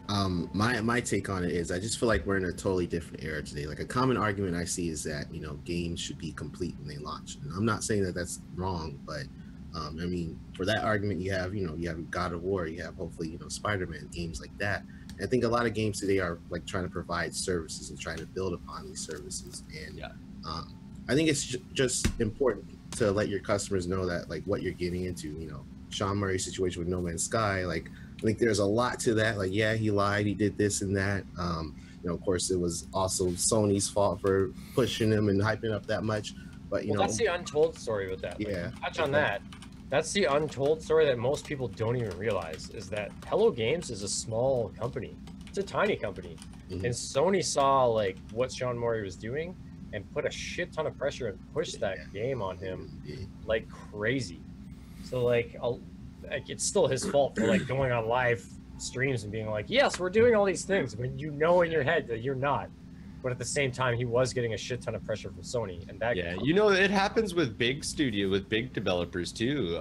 My take on it is I just feel like we're in a totally different era today. Like, a common argument I see is that, you know, games should be complete when they launch. And I'm not saying that that's wrong, but I mean, for that argument, you have God of War, you have hopefully, you know, Spider-Man, games like that. And I think a lot of games today are like trying to provide services and trying to build upon these services. And I think it's just important to let your customers know that, like, what you're getting into. You know, Sean Murray's situation with No Man's Sky, like, I think there's a lot to that. Like, yeah, he lied, he did this and that. You know, of course, it was also Sony's fault for pushing him and hyping up that much. But you know, that's the untold story with that. Yeah, like, touch on that. That's the untold story that most people don't even realize, is that Hello Games is a small company. It's a tiny company, and Sony saw like what Sean Murray was doing and put a shit ton of pressure and pushed that game on him like crazy. So like it's still his fault for like going on live streams and being like, yes, we're doing all these things, when you know in your head that you're not. But at the same time, he was getting a shit ton of pressure from Sony, and that you know, it happens with big developers too.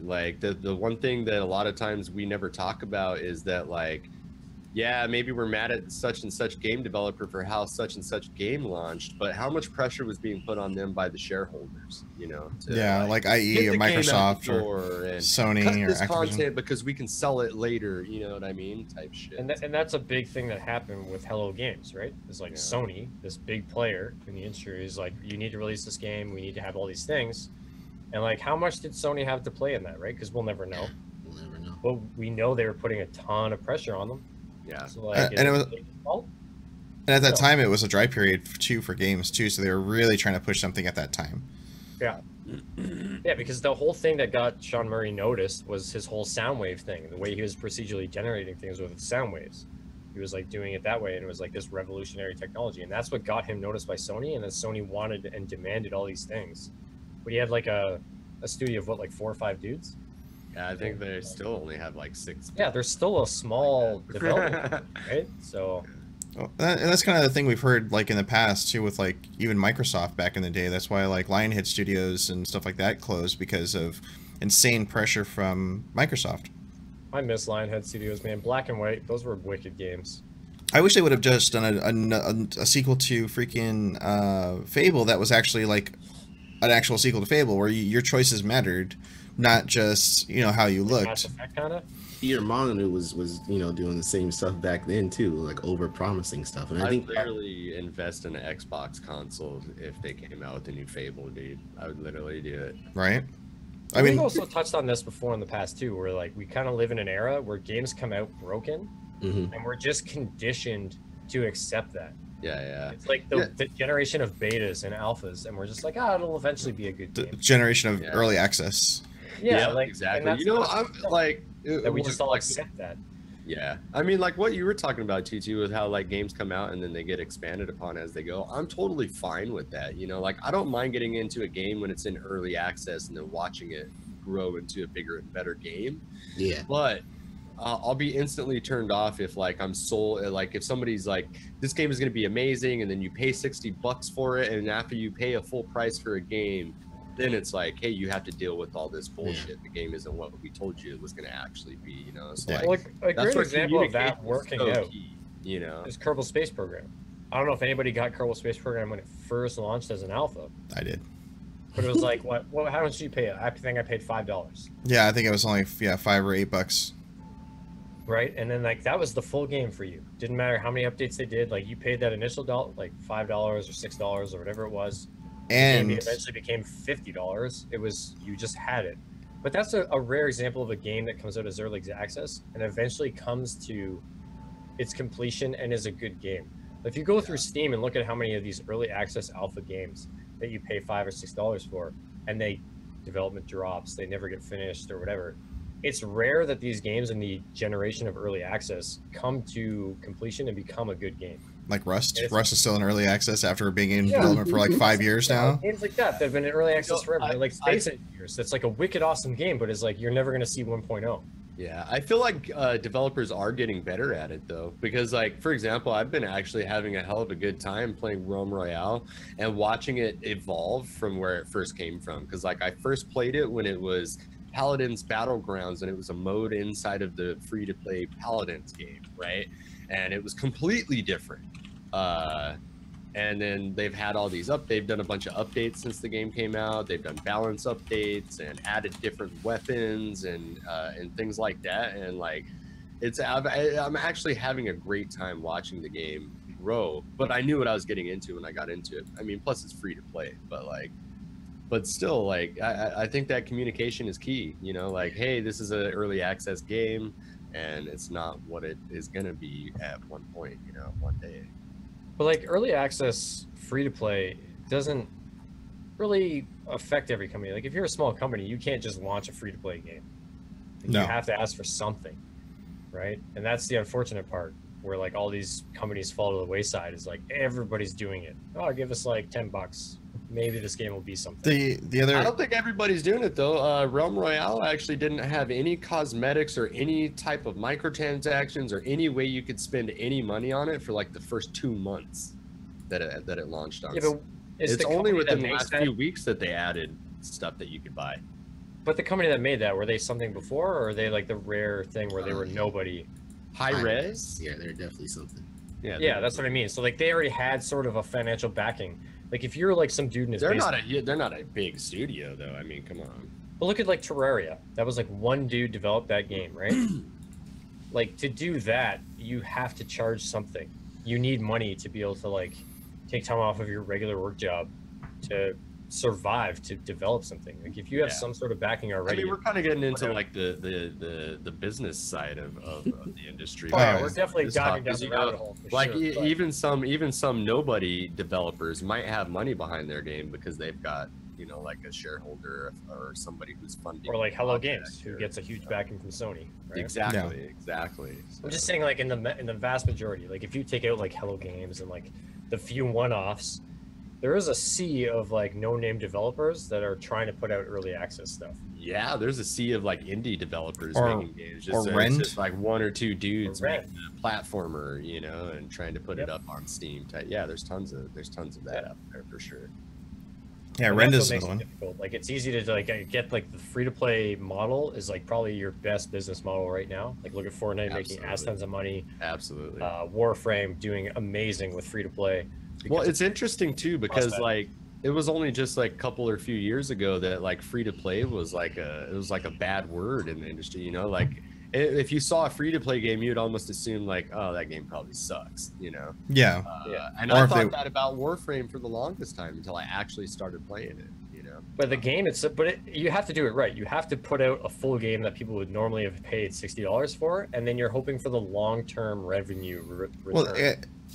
Like the one thing that a lot of times we never talk about is that, like, yeah, maybe we're mad at such and such game developer for how such and such game launched, but how much pressure was being put on them by the shareholders, you know? Like i.e. or Microsoft or Sony cut or this Activision content because we can sell it later, you know what I mean? Type shit. And that's a big thing that happened with Hello Games, right? It's like Sony, this big player in the industry, is like, you need to release this game, we need to have all these things. And like, how much did Sony have to play in that, right? Because we'll never know. But we know they were putting a ton of pressure on them. Yeah, so like, and at that time it was a dry period for games too, so they were really trying to push something at that time. Yeah, because the whole thing that got Sean Murray noticed was his whole sound wave thing, the way he was procedurally generating things with sound waves. He was like doing it that way, and it was like this revolutionary technology, and that's what got him noticed by Sony. And then Sony wanted and demanded all these things, but he had like a studio of what, like 4 or 5 dudes. Yeah, I think they still only have like 6. Yeah, they're still a small development, right? So, and that's kind of the thing we've heard, like, in the past too, with like even Microsoft back in the day. That's why like Lionhead Studios and stuff like that closed, because of insane pressure from Microsoft. I miss Lionhead Studios, man. Black and White, those were wicked games. I wish they would have just done a sequel to freaking Fable that was actually like an actual sequel to Fable, where your choices mattered. Not just, you know, how you looked. Mass Effect, kind of. Peter Molyneux was you know, doing the same stuff back then too, like over promising stuff. And I think literally invest in an Xbox console if they came out with a new Fable, dude. I would literally do it. Right. I mean, we've also touched on this before in the past too, where like we kind of live in an era where games come out broken, and we're just conditioned to accept that. Yeah. It's like the generation of betas and alphas, and we're just like, it'll eventually be a good game. The generation of early access. Yeah, like exactly. You know, I'm like that we just all like, accept that. Yeah, I mean, like what you were talking about, TT, with how like games come out and then they get expanded upon as they go. I'm totally fine with that. You know, like I don't mind getting into a game when it's in early access and then watching it grow into a bigger and better game. Yeah. But I'll be instantly turned off if like I'm sold. Like if somebody's like, this game is going to be amazing, and then you pay $60 for it, and after you pay a full price for a game, then it's like, hey, you have to deal with all this bullshit. The game isn't what we told you it was going to actually be, you know? So like a great example of that working out, key, you know, is Kerbal Space Program. I don't know if anybody got Kerbal Space Program when it first launched as an alpha. I did. But it was like, what? How much did you pay? I think I paid $5. Yeah, I think it was only $5 or $8. Right, and then like that was the full game for you. Didn't matter how many updates they did. Like you paid that initial like $5 or $6 or whatever it was. And it eventually became $50. It was, you just had it. But that's a rare example of a game that comes out as early access and eventually comes to its completion and is a good game. If you go through Steam and look at how many of these early access alpha games that you pay $5 or $6 for, and development drops, they never get finished or whatever, it's rare that these games in the generation of early access come to completion and become a good game. Like Rust. Rust is still in early access after being in development for like 5 years now. Games like that have been in early access forever. Like Space Engineers, that's like a wicked awesome game, but it's like you're never going to see 1.0. Yeah, I feel like developers are getting better at it though, because like, for example, I've been actually having a hell of a good time playing Realm Royale and watching it evolve from where it first came from. Because like I first played it when it was Paladins Battlegrounds, and it was a mode inside of the free-to-play Paladins game, right? And it was completely different. And then they've had all these they've done a bunch of updates since the game came out. They've done balance updates and added different weapons and things like that. And like, I'm actually having a great time watching the game grow. But I knew what I was getting into when I got into it. I mean, plus it's free to play, but still, like, I think that communication is key. You know, like, hey, this is an early access game, and it's not what it is gonna be at one point. You know, one day. But like early access free to play doesn't really affect every company. Like if you're a small company, you can't just launch a free to play game. You have to ask for something, right? And that's the unfortunate part, where like all these companies fall to the wayside. Is like everybody's doing it. Oh, give us like $10. Maybe this game will be something. The other, I don't think everybody's doing it though. Realm Royale actually didn't have any cosmetics or any type of microtransactions or any way you could spend any money on it for like the first 2 months that it launched on. Yeah, but it's only within the last few weeks that they added stuff that you could buy. But the company that made that, were they something before, or are they like the rare thing where they were nobody? High res? Yeah, they're definitely something. Yeah, that's what I mean. So like they already had sort of a financial backing. Like if you're like some dude in his basement, they're not a big studio though. I mean, come on. But look at like Terraria. That was like one dude developed that game, right? Like to do that, you have to charge something. You need money to be able to like take time off of your regular work job to survive, to develop something. Like if you have some sort of backing already. I mean, we're kind of getting into like the business side of the industry. Oh, yeah, we're definitely diving down the rabbit hole. Like sure, even some nobody developers might have money behind their game because they've got, you know, like a shareholder or somebody who's funding. Or like Hello Games, who gets a huge backing from Sony. Right? Exactly. So. I'm just saying, like in the vast majority, like if you take out like Hello Games and like the few one-offs, there is a sea of like no-name developers that are trying to put out early access stuff. Yeah, there's a sea of like indie developers making games. Just, Rend. It's just like one or two dudes making a platformer, you know, and trying to put it up on Steam. Yeah, there's tons of that out there for sure. Yeah, Rend is another one. Difficult. Like it's easy to like get like the free-to-play model is like probably your best business model right now. Like look at Fortnite making ass tons of money. Absolutely. Warframe doing amazing with free-to-play. Well, it's interesting too because like it was only just like a couple or few years ago that like free to play was like a bad word in the industry. You know, like if you saw a free to play game, you'd almost assume like, oh, that game probably sucks. You know? Yeah. And I thought that about Warframe for the longest time until I actually started playing it. You know. But the game, you have to do it right. You have to put out a full game that people would normally have paid $60 for, and then you're hoping for the long-term revenue return. Well,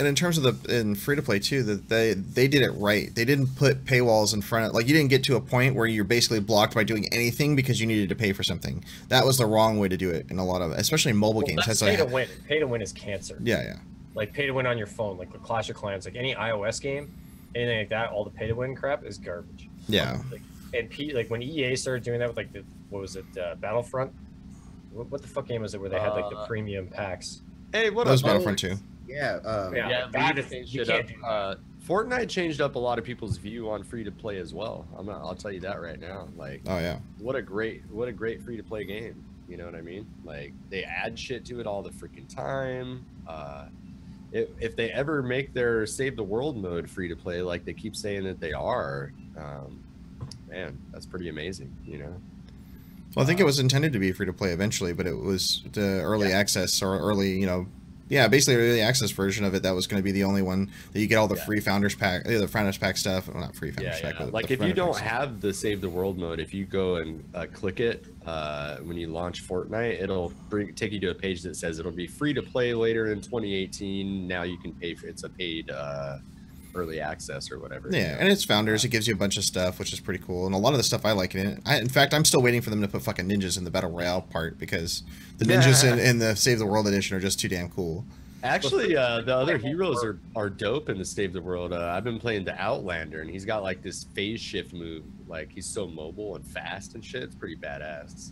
and in terms of in free to play too, that they did it right. They didn't put paywalls in front of, like, you didn't get to a point where you're basically blocked by doing anything because you needed to pay for something. That was the wrong way to do it in a lot of, especially in mobile games. That's pay to win. Pay to win is cancer. Yeah, yeah. Like pay to win on your phone, like the Clash of Clans, like any iOS game, anything like that. All the pay to win crap is garbage. Yeah. Like when EA started doing that with like what was it, Battlefront? What the fuck game was it where they had like the premium packs? Hey, what that was Battlefront 2. Yeah, Fortnite changed up a lot of people's view on free to play as well. I'll tell you that right now. Like, oh yeah, what a great free to play game. You know what I mean? Like, they add shit to it all the freaking time. If they ever make their save the world mode free to play, like they keep saying that they are, man, that's pretty amazing. You know. Well, I think it was intended to be free to play eventually, but it was the early access or early, basically early access version of it that was going to be the only one that you get all the free founders pack, the founders pack stuff. Well, not free founders pack. But like if you don't have the save the world mode, if you go and click it when you launch Fortnite, it'll take you to a page that says it'll be free to play later in 2018. Now you can pay for it's a paid early access or whatever. Yeah, and it's founders. It gives you a bunch of stuff, which is pretty cool. And a lot of the stuff I like in it. In fact, I'm still waiting for them to put fucking ninjas in the battle royale part because the ninjas in the Save the World edition are just too damn cool. Actually, the other heroes are dope in the Save the World. I've been playing the Outlander, and he's got like this phase shift move. Like he's so mobile and fast and shit. It's pretty badass.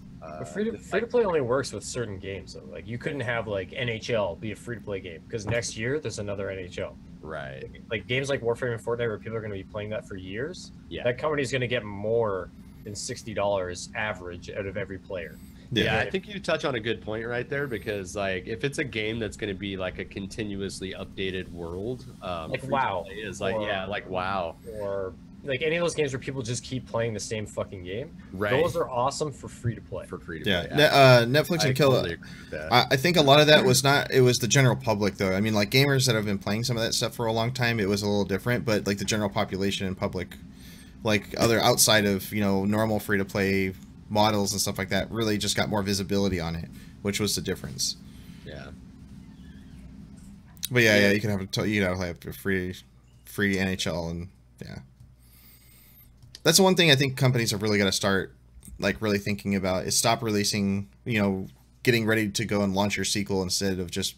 Free to play only works with certain games though. Like you couldn't have like NHL be a free to play game because next year there's another NHL. Right. Like games like Warframe and Fortnite where people are going to be playing that for years. Yeah. That company's going to get more than $60 average out of every player. Yeah, I think you touch on a good point right there because like if it's a game that's going to be like a continuously updated world, like WoW is like like WoW or like any of those games where people just keep playing the same fucking game. Right. Those are awesome for free to play. Yeah. Netflix and Kill. Totally I think a lot of that was not. It was the general public though. I mean, like gamers that have been playing some of that stuff for a long time, it was a little different. But like the general population and public, like other outside of normal free to play models and stuff like that, really just got more visibility on it, which was the difference. Yeah. But yeah, you can have a free NHL and yeah. That's the one thing I think companies have really got to start like really thinking about is stop releasing, getting ready to go and launch your sequel instead of just,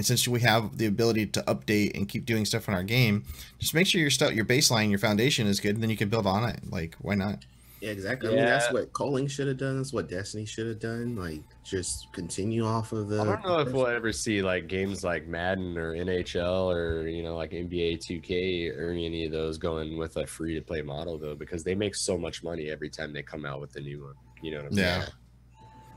since we have the ability to update and keep doing stuff in our game, just make sure your baseline, your foundation is good, and then you can build on it. Like, why not? Yeah, exactly. I mean, that's what Calling should have done. That's what Destiny should have done. Like, just continue off of the. I don't know if we'll ever see like games like Madden or NHL or like NBA 2K or any of those going with a free to play model though, because they make so much money every time they come out with a new one. You know what I'm saying?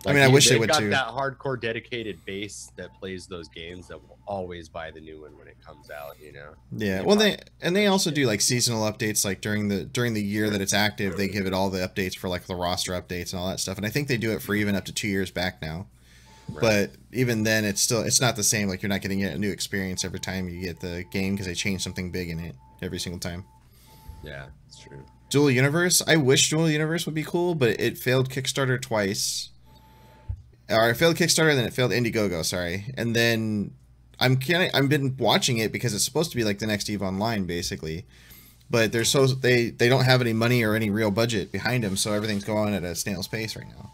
Like, I wish they would too. They've got that hardcore dedicated base that plays those games that will always buy the new one when it comes out, Yeah, well they also do like seasonal updates like during the year that it's active, they give it all the updates for like the roster updates and all that stuff. And I think they do it for even up to 2 years back now. Right. But even then it's not the same. Like you're not getting a new experience every time you get the game because they change something big in it every single time. Yeah, it's true. Dual Universe, I wish Dual Universe would be cool, but it failed Kickstarter twice. Or it failed Kickstarter, then it failed Indiegogo, sorry. And then I've been watching it because it's supposed to be like the next EVE Online, basically. But they don't have any money or any real budget behind them, so everything's going at a snail's pace right now.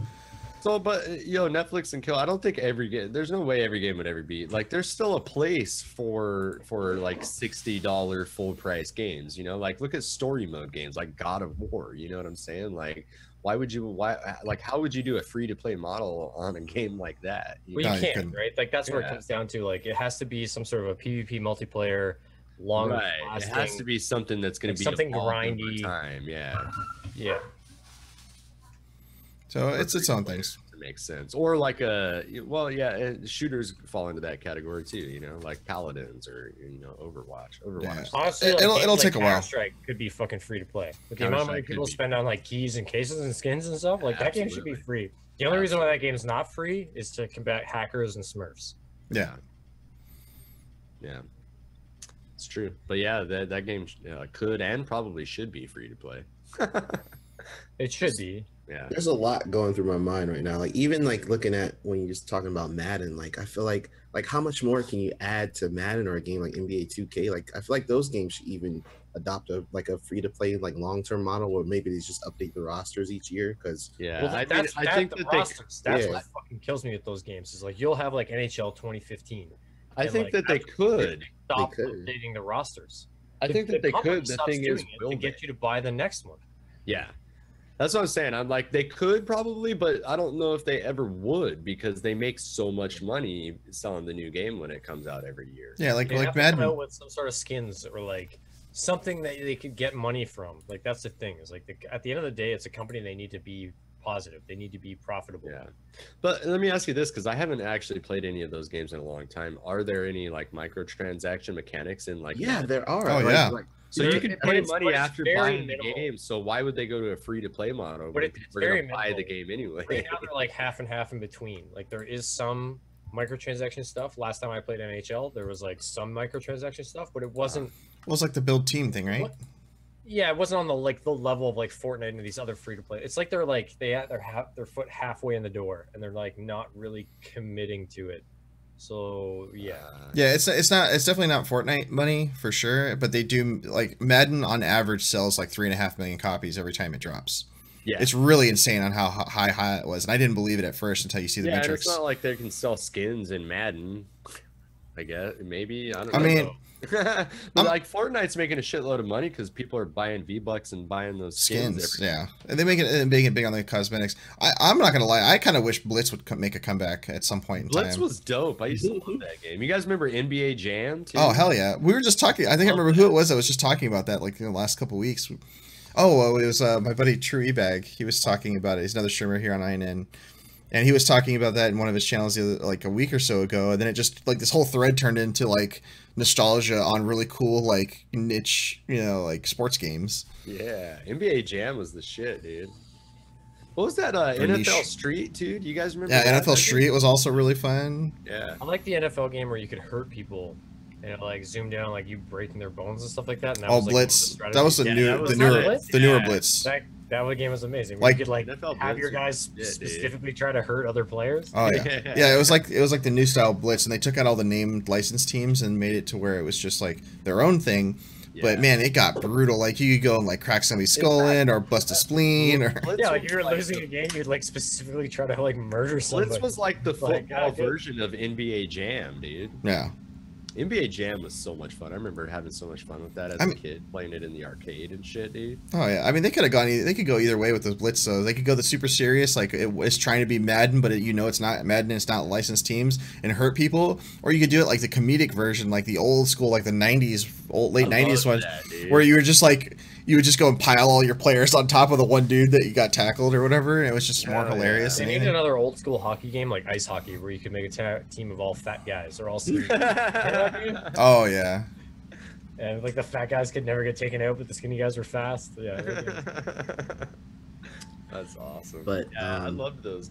So, but Netflix and Kill, I don't think there's no way every game would ever be like. There's still a place for like $60 full price games. Like look at story mode games like God of War. You know what I'm saying? Like. How would you do a free to play model on a game like that? You can't, right? Like that's where it comes down to. Like it has to be some sort of a PvP multiplayer, long lasting. It has to be something that's going to be something grindy. Time, yeah. So it's its own things. Makes sense. Or like shooters fall into that category too, like Paladins or Overwatch. Yeah. Honestly, it'll take a while. Counter-Strike could be fucking free to play. With the amount of money people spend on like keys and cases and skins and stuff, like that game should be free. The only reason why that game is not free is to combat hackers and smurfs. Yeah. It's true. But yeah, that game could and probably should be free to play. It should be. Yeah. There's a lot going through my mind right now. Like even like looking at when you're just talking about Madden, like I feel like how much more can you add to Madden or a game like NBA 2K? Like I feel like those games should even adopt a free to play like long term model where maybe they just update the rosters each year because Yeah, Well, I the think that rosters. That's Yeah. what fucking kills me with those games. Is like you'll have like NHL 2015. I and, think like, that they after could. stop could. updating the rosters. I think that they company could. The stops thing is, doing it will to they? get you to buy the next one. Yeah. That's what I'm saying. I'm like, they could probably, but I don't know if they ever would because they make so much money selling the new game when it comes out every year. Yeah, like They have to come Madden. out with some sort of skins or like something that they could get money from. Like that's the thing. Is like at the end of the day, it's a company. They need to be positive. They need to be profitable. Yeah. But let me ask you this, because I haven't actually played any of those games in a long time. Are there any like microtransaction mechanics in like yeah, there are. Oh, like, yeah. like, So But you it- can but pay it's- money but it's after very buying the minimal. game. So why would they go to a free to play model? But when it's people are gonna very buy the minimal. game anyway. Right now they're like half and half in between. Like there is some microtransaction stuff. Last time I played NHL, there was like some microtransaction stuff, but it wasn't. It was like the build team thing, right? What? Yeah, it wasn't on the the level of like Fortnite and these other free to play. It's like they're like they had their foot halfway in the door and they're like not really committing to it. So yeah, Yeah, it's definitely not Fortnite money for sure, but they do like Madden on average sells like 3.5 million copies every time it drops. Yeah. It's really insane on how high it was, and I didn't believe it at first until you see the Yeah, and metrics. it's not like they can sell skins in Madden. I guess maybe I don't know. I mean, but I'm- like Fortnite's making a shitload of money because people are buying V-Bucks and buying those skins. Skins, yeah, and they make it big on the cosmetics. I'm not gonna lie, I kind of wish Blitz would make a comeback at some point in Blitz time. was dope. I used to love that game. You guys remember NBA Jam? Too? Oh hell yeah, we were just talking. I think I remember who it was that was just talking about that like in the last couple weeks. Oh, it was my buddy True Ebag. He was talking about it. He's another streamer here on INN. And he was talking about that in one of his channels like a week or so ago, and then it just like this whole thread turned into like nostalgia on really cool like niche, like sports games. Yeah, NBA Jam was the shit, dude. What was that? Or NFL niche. Street, dude. You guys remember? Yeah, that? NFL Street was also really fun. Yeah. I like the NFL game where you could hurt people and it like zoom down like you breaking their bones and stuff like that. And that Oh, was, like, Blitz. one of That was the strategies. Yeah, new, that was the not newer, Blitz? the newer Yeah. Blitz. That game was amazing. Like- You could like NFL have Blitz your guys was shit, dude. specifically try to hurt other players. Oh yeah, yeah. It was like the new style Blitz, and they took out all the named licensed teams and made it to where it was just like their own thing. But Yeah. man, it got brutal. Like you could go and like crack somebody's skull in, or bust a spleen, or Blitz Yeah, like was if you're like losing a game, you'd like specifically try to like murder somebody. Blitz was like the Like, football God, version of NBA Jam, dude. yeah. NBA Jam was so much fun. I remember having so much fun with that as a kid, playing it in the arcade and shit, dude. Oh yeah, I mean they could have gone. They could go either way with the Blitz. So they could go the super serious, like it's trying to be Madden, but it's not Madden. It's not licensed teams and hurt people. Or you could do it like the comedic version, like the old school, like the '90s, late '90s ones, where you were just like you would just go and pile all your players on top of the one dude that you got tackled or whatever, and it was just more Yeah, hilarious. They than needed anything. another old school hockey game like ice hockey where you could make a team of all fat guys. They're all skinny. Oh yeah. And like the fat guys could never get taken out, but the skinny guys were fast. Yeah. That's awesome. But, yeah, I loved those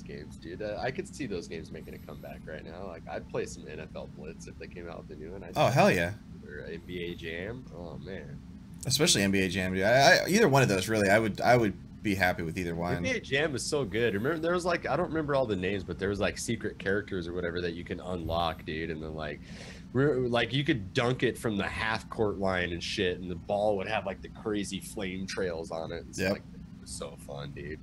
games, dude. I could see those games making a comeback right now. Like I'd play some NFL Blitz if they came out with a new one. Oh hell yeah. Or NBA Jam. Oh man. Especially NBA Jam, dude. Either one of those, really. I would be happy with either one. NBA Jam was so good. Remember, there was like I don't remember all the names, but there was like secret characters or whatever that you can unlock, dude. And then like you could dunk it from the half court line and shit, and the ball would have like the crazy flame trails on it. And Yep. like, it was so fun, dude.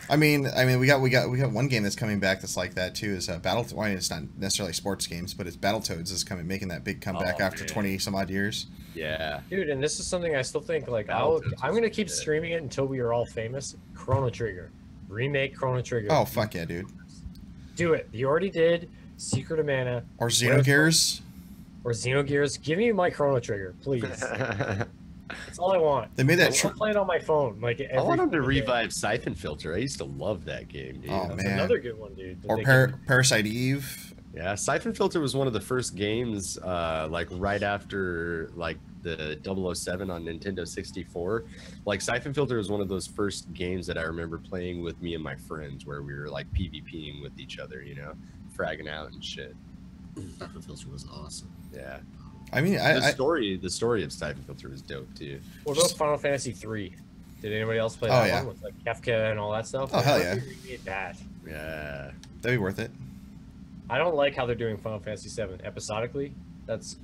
I mean, we got one game that's coming back that's like that too. Is Battletoads. Well, it's not necessarily sports games, but it's Battletoads is making that big comeback Oh, after man. 20 some odd years. Yeah. Dude, and this is something I still think like Battletoads I'm was gonna keep good. streaming it until we are all famous. Chrono Trigger, remake Chrono Trigger. Oh fuck yeah, dude. Do it. You already did Secret of Mana Or Xenogears. or Xenogears. Give me my Chrono Trigger, please. That's all I want. They made that. I'll play it on my phone. Like I want them to every day. revive Siphon Filter. I used to love that game, dude. Oh, That's man. another good one, dude. Or They can- Parasite Eve. Yeah, Siphon Filter was one of the first games, like right after like the 007 on Nintendo 64. Like Siphon Filter was one of those first games that I remember playing with me and my friends, where we were like PvPing with each other, fragging out and shit. Siphon Filter was awesome. Yeah, I mean, the story of Siphon Filter was dope too. What about Final Fantasy 3? Did anybody else play Oh, that yeah. one with like Kefka and all that stuff? Oh, Like, hell how yeah. do you remake that? Yeah. That'd be worth it. I don't like how they're doing Final Fantasy VII episodically. That's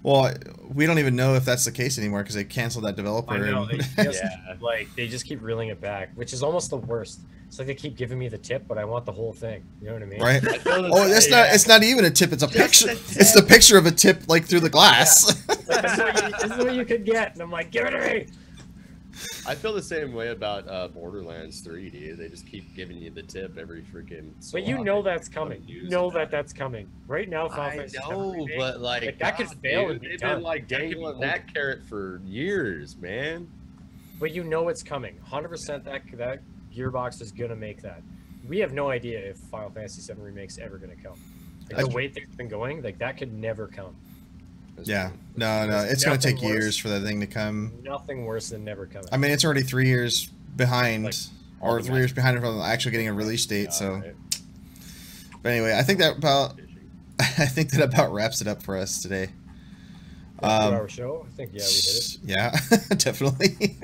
Well, we don't even know if that's the case anymore because they canceled that developer. I know and- they just Yeah. they just keep reeling it back, which is almost the worst. It's like they keep giving me the tip, but I want the whole thing. You know what I mean? right? I feel the Oh, that's same. not. It's not even a tip. It's a picture. a tip. It's the picture of a tip, like through the glass. This is what you could get, and I'm like, give it to me. I feel the same way about Borderlands 3, dude. They just keep giving you the tip every freaking. So But you often. know that's coming. Don't You use know that. that's coming. Right now, Final I Fantasy VII know, Remake, but like that could God, fail dude, and be they've done. been like That could be dangling over. that carrot for years, man. But you know it's coming. 100% that Gearbox is gonna make that. We have no idea if Final Fantasy VII Remake's ever gonna come. Like, the way things have been going, like that could never come. That's Yeah. true. No. There's It's gonna take nothing worse. years for that thing to come. Nothing worse than never coming. I mean, it's already 3 years behind, Like, or 3 years behind from actually getting a release date. So, Right. but anyway, I think that about wraps it up for us today. For a 2-hour show. I think we hit it. Yeah, definitely.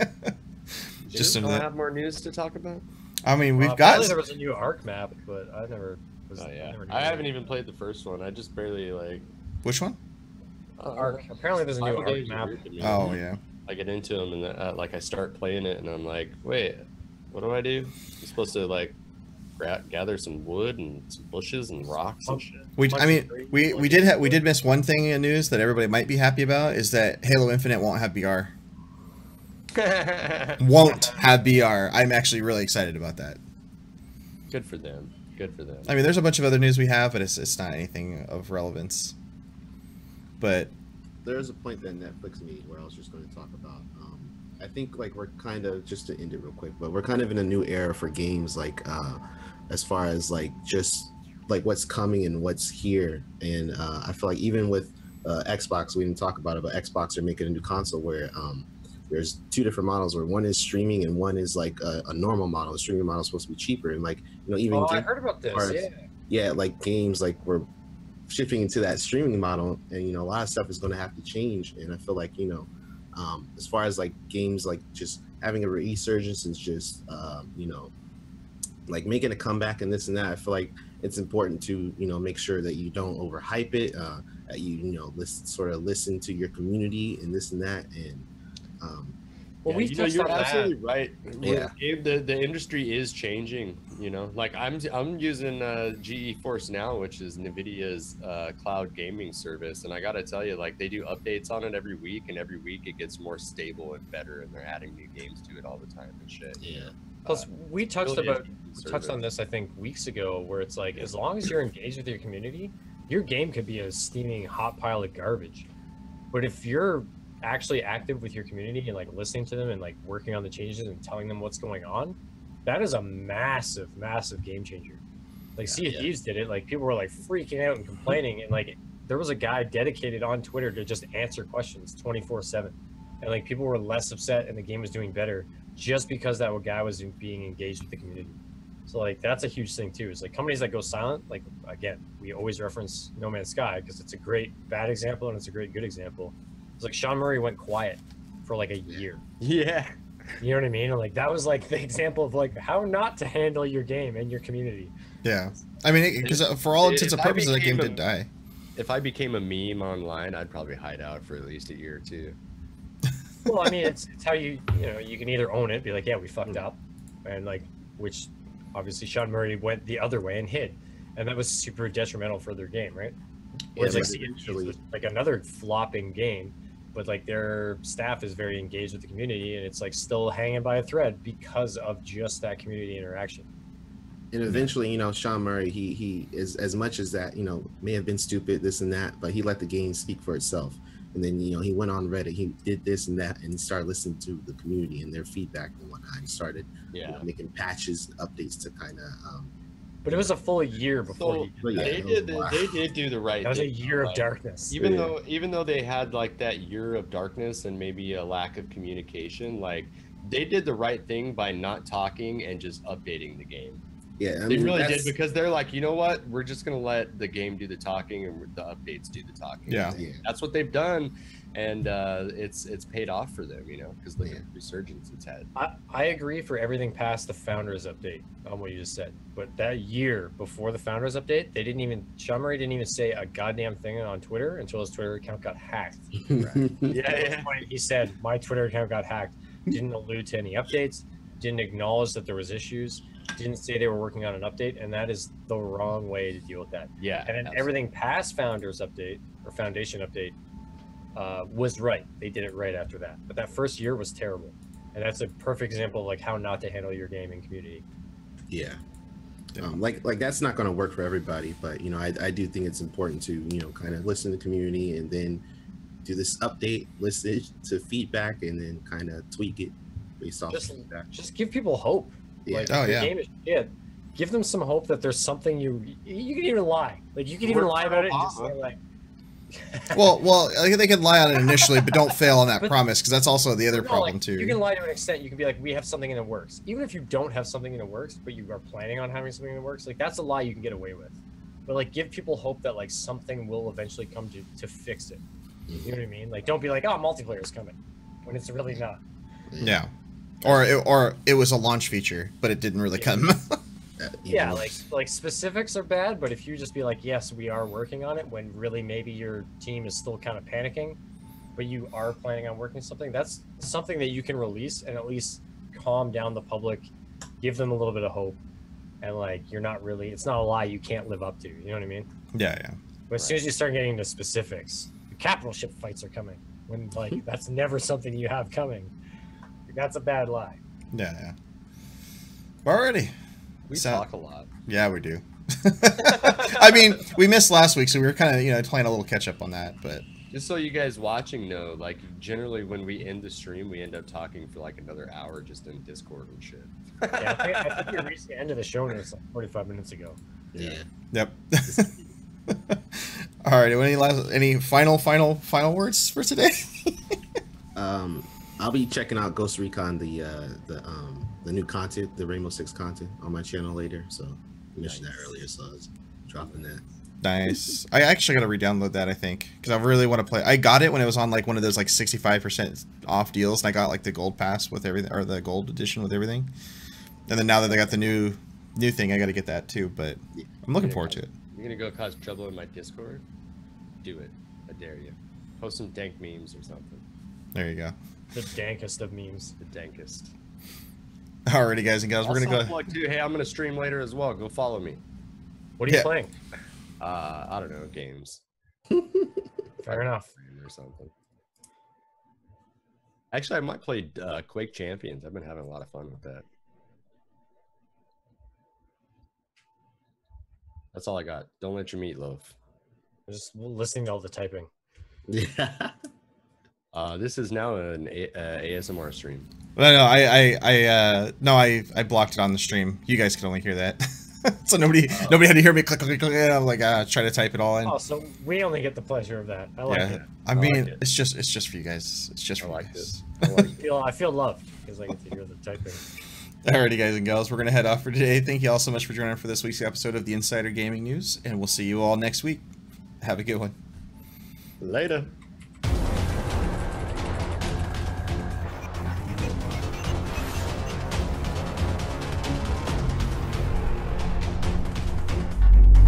Just Don't into that. have more news to talk about. I mean, we've Apparently got. there was a new Arc map, but I never. Oh yeah, never knew I that. haven't even played the first one. I just barely like. Which one? Arc. Apparently there's a new Final Arc games are map. weird to me. Oh yeah. I get into them and like I start playing it and I'm like, wait, what do I do? I'm supposed to like gather some wood and some bushes and rocks and shit. We did miss one thing in news that everybody might be happy about is that Halo Infinite won't have BR. Won't have BR. I'm actually really excited about that. Good for them. Good for them. I mean, there's a bunch of other news we have, but it's not anything of relevance. But There's a point that Netflix made where I was just going to talk about. I think like we're kind of, just to end it real quick, but we're kind of in a new era for games, like as far as like just like what's coming and what's here. And I feel like even with Xbox, we didn't talk about it, but Xbox are making a new console where there's 2 different models, where one is streaming and one is like a normal model. The streaming model is supposed to be cheaper, and like, you know, even I heard about this. as- Yeah. yeah, like games, like we're shifting into that streaming model, and you know, a lot of stuff is going to have to change. And I feel like, you know, as far as like games, like just having a resurgence and just you know, like making a comeback and this and that, I feel like it's important to, you know, make sure that you don't overhype it, that you know, listen to your community and this and that. And Well, we've touched you're on that. absolutely right. Yeah. The industry is changing. You know, like I'm using GeForce Now, which is NVIDIA's cloud gaming service, and I gotta tell you, like they do updates on it every week, and every week it gets more stable and better, and they're adding new games to it all the time and shit. yeah, Plus, we touched really about is we touched on this, I think, weeks ago, where it's like, as long as you're engaged with your community, your game could be a steaming hot pile of garbage. But if you're actually active with your community and like listening to them and like working on the changes and telling them what's going on, that is a massive game changer. Like Sea of Thieves did it. Like people were like freaking out and complaining, and like there was a guy dedicated on Twitter to just answer questions 24/7, and like people were less upset and the game was doing better just because that guy was being engaged with the community. So like that's a huge thing too. Is like companies that go silent, like again, we always reference No Man's Sky because it's a great bad example and it's a great good example. It's like Sean Murray went quiet for like a year. Yeah. You know what I mean? And like that was like the example of like how not to handle your game and your community. yeah, I mean, because for all intents and If I purposes, that game became did a- die. If I became a meme online, I'd probably hide out for at least a year or two. Well, I mean, it's how you know, you can either own it, be like, yeah, we fucked up, and like, which obviously Sean Murray went the other way and hid, and that was super detrimental for their game, right? Whereas like but Sea of Thieves eventually- was like another flopping game, but like their staff is very engaged with the community, and it's like still hanging by a thread because of just that community interaction. and eventually, you know, Sean Murray, he is, as much as that, you know, may have been stupid, this and that, but he let the game speak for itself. And then, you know, he went on Reddit, he did this and that, and he started listening to the community and their feedback and whatnot. He started you know, making patches, updates to kind of. But it was a full year before So he But yeah, they it did was- they did do the right that was a thing. year of Like, darkness. even though they had like that year of darkness and maybe a lack of communication, like they did the right thing by not talking and just updating the game. Yeah, I They mean, really that's- did, because they're like, you know what? We're just gonna let the game do the talking and the updates do the talking. Yeah. Yeah. That's what they've done, and it's paid off for them, you know, because look at the resurgence it's had. I agree for everything past the Founders update on what you just said, but that year before the Founders update, they didn't even, Sean Murray didn't even say a goddamn thing on Twitter until his Twitter account got hacked. Yeah. He said my Twitter account got hacked. Didn't allude to any updates. Didn't acknowledge that there was issues. Didn't say they were working on an update, and that is the wrong way to deal with that. Yeah. And then absolutely. everything past Founders update or Foundation update was right. They did it right after that. But that first year was terrible, and that's a perfect example of like how not to handle your gaming community. Yeah. Like that's not going to work for everybody, but you know, I do think it's important to, you know, kind of listen to the community and then do this update, listen to feedback, and then kind of tweak it based off feedback. Just give people hope. Yeah. Like, Oh, if your yeah. game is shit, give them some hope that there's something you can even lie. Like you can even lie about it and just say like, Well, they can lie on it initially, but don't fail on that But- promise, because that's also the other no, problem like, too. you can lie to an extent. You can be like, we have something in the works. Even if you don't have something in the works, but you are planning on having something in the works, like that's a lie you can get away with. But like, give people hope that like something will eventually come to fix it. You know what I mean? Like, don't be like, oh, multiplayer is coming, when it's really not. Yeah. Or it was a launch feature, but it didn't really come. Yeah, like specifics are bad, but if you just be like, yes, we are working on it, when really maybe your team is still kind of panicking, but you are planning on working something, that's something that you can release and at least calm down the public, give them a little bit of hope, and like you're not really, it's not a lie you can't live up to. You know what I mean? Yeah. But as soon as you start getting into specifics, the capital ship fights are coming. When like that's never something you have coming. That's a bad lie. Yeah. Alrighty. We So- talk a lot. Yeah, we do. I mean, we missed last week, so we were kind of, you know, playing a little catch up on that, but Just so you guys watching know, like generally when we end the stream, we end up talking for like another hour just in Discord and shit. Yeah, I think we reached the end of the show and it's like 45 minutes ago. Yeah. yep. Alrighty, any final words for today? I'll be checking out Ghost Recon, the new content, the Rainbow Six content on my channel later. So I mentioned that earlier, so I was dropping that. Nice. I actually got to re-download that, I think, because I really want to play. I got it when it was on like one of those like 65% off deals, and I got like the gold pass with everything, or the gold edition with everything. And then now that they got the new thing, I got to get that too. But I'm looking forward to it. You're gonna go cause trouble in my Discord? Do it. I dare you. Post some dank memes or something. There you go. The dankest of memes. The dankest. Alrighty, guys and gals, we're gonna go. Plug too. Hey, I'm gonna stream later as well. Go follow me. What are you Yeah. playing? I don't know, games Fair enough. or something. Actually, I might play Quake Champions. I've been having a lot of fun with that. That's all I got. Don't let your meatloaf. I'm just listening to all the typing. Yeah. This is now an ASMR stream. No, I blocked it on the stream. You guys can only hear that, so nobody had to hear me click. And I'm like, try to type it all in. Oh, so we only get the pleasure of that. I like it. I mean, like it. it's just for you guys. It's just for you like guys. I feel loved because I get to hear the typing. Alrighty, guys and gals, we're gonna head off for today. Thank you all so much for joining for this week's episode of the Insider Gaming News, and we'll see you all next week. Have a good one. Later.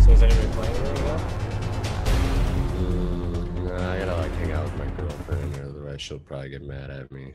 So is anybody playing anything now? Nah, I gotta like hang out with my girlfriend, or otherwise she'll probably get mad at me.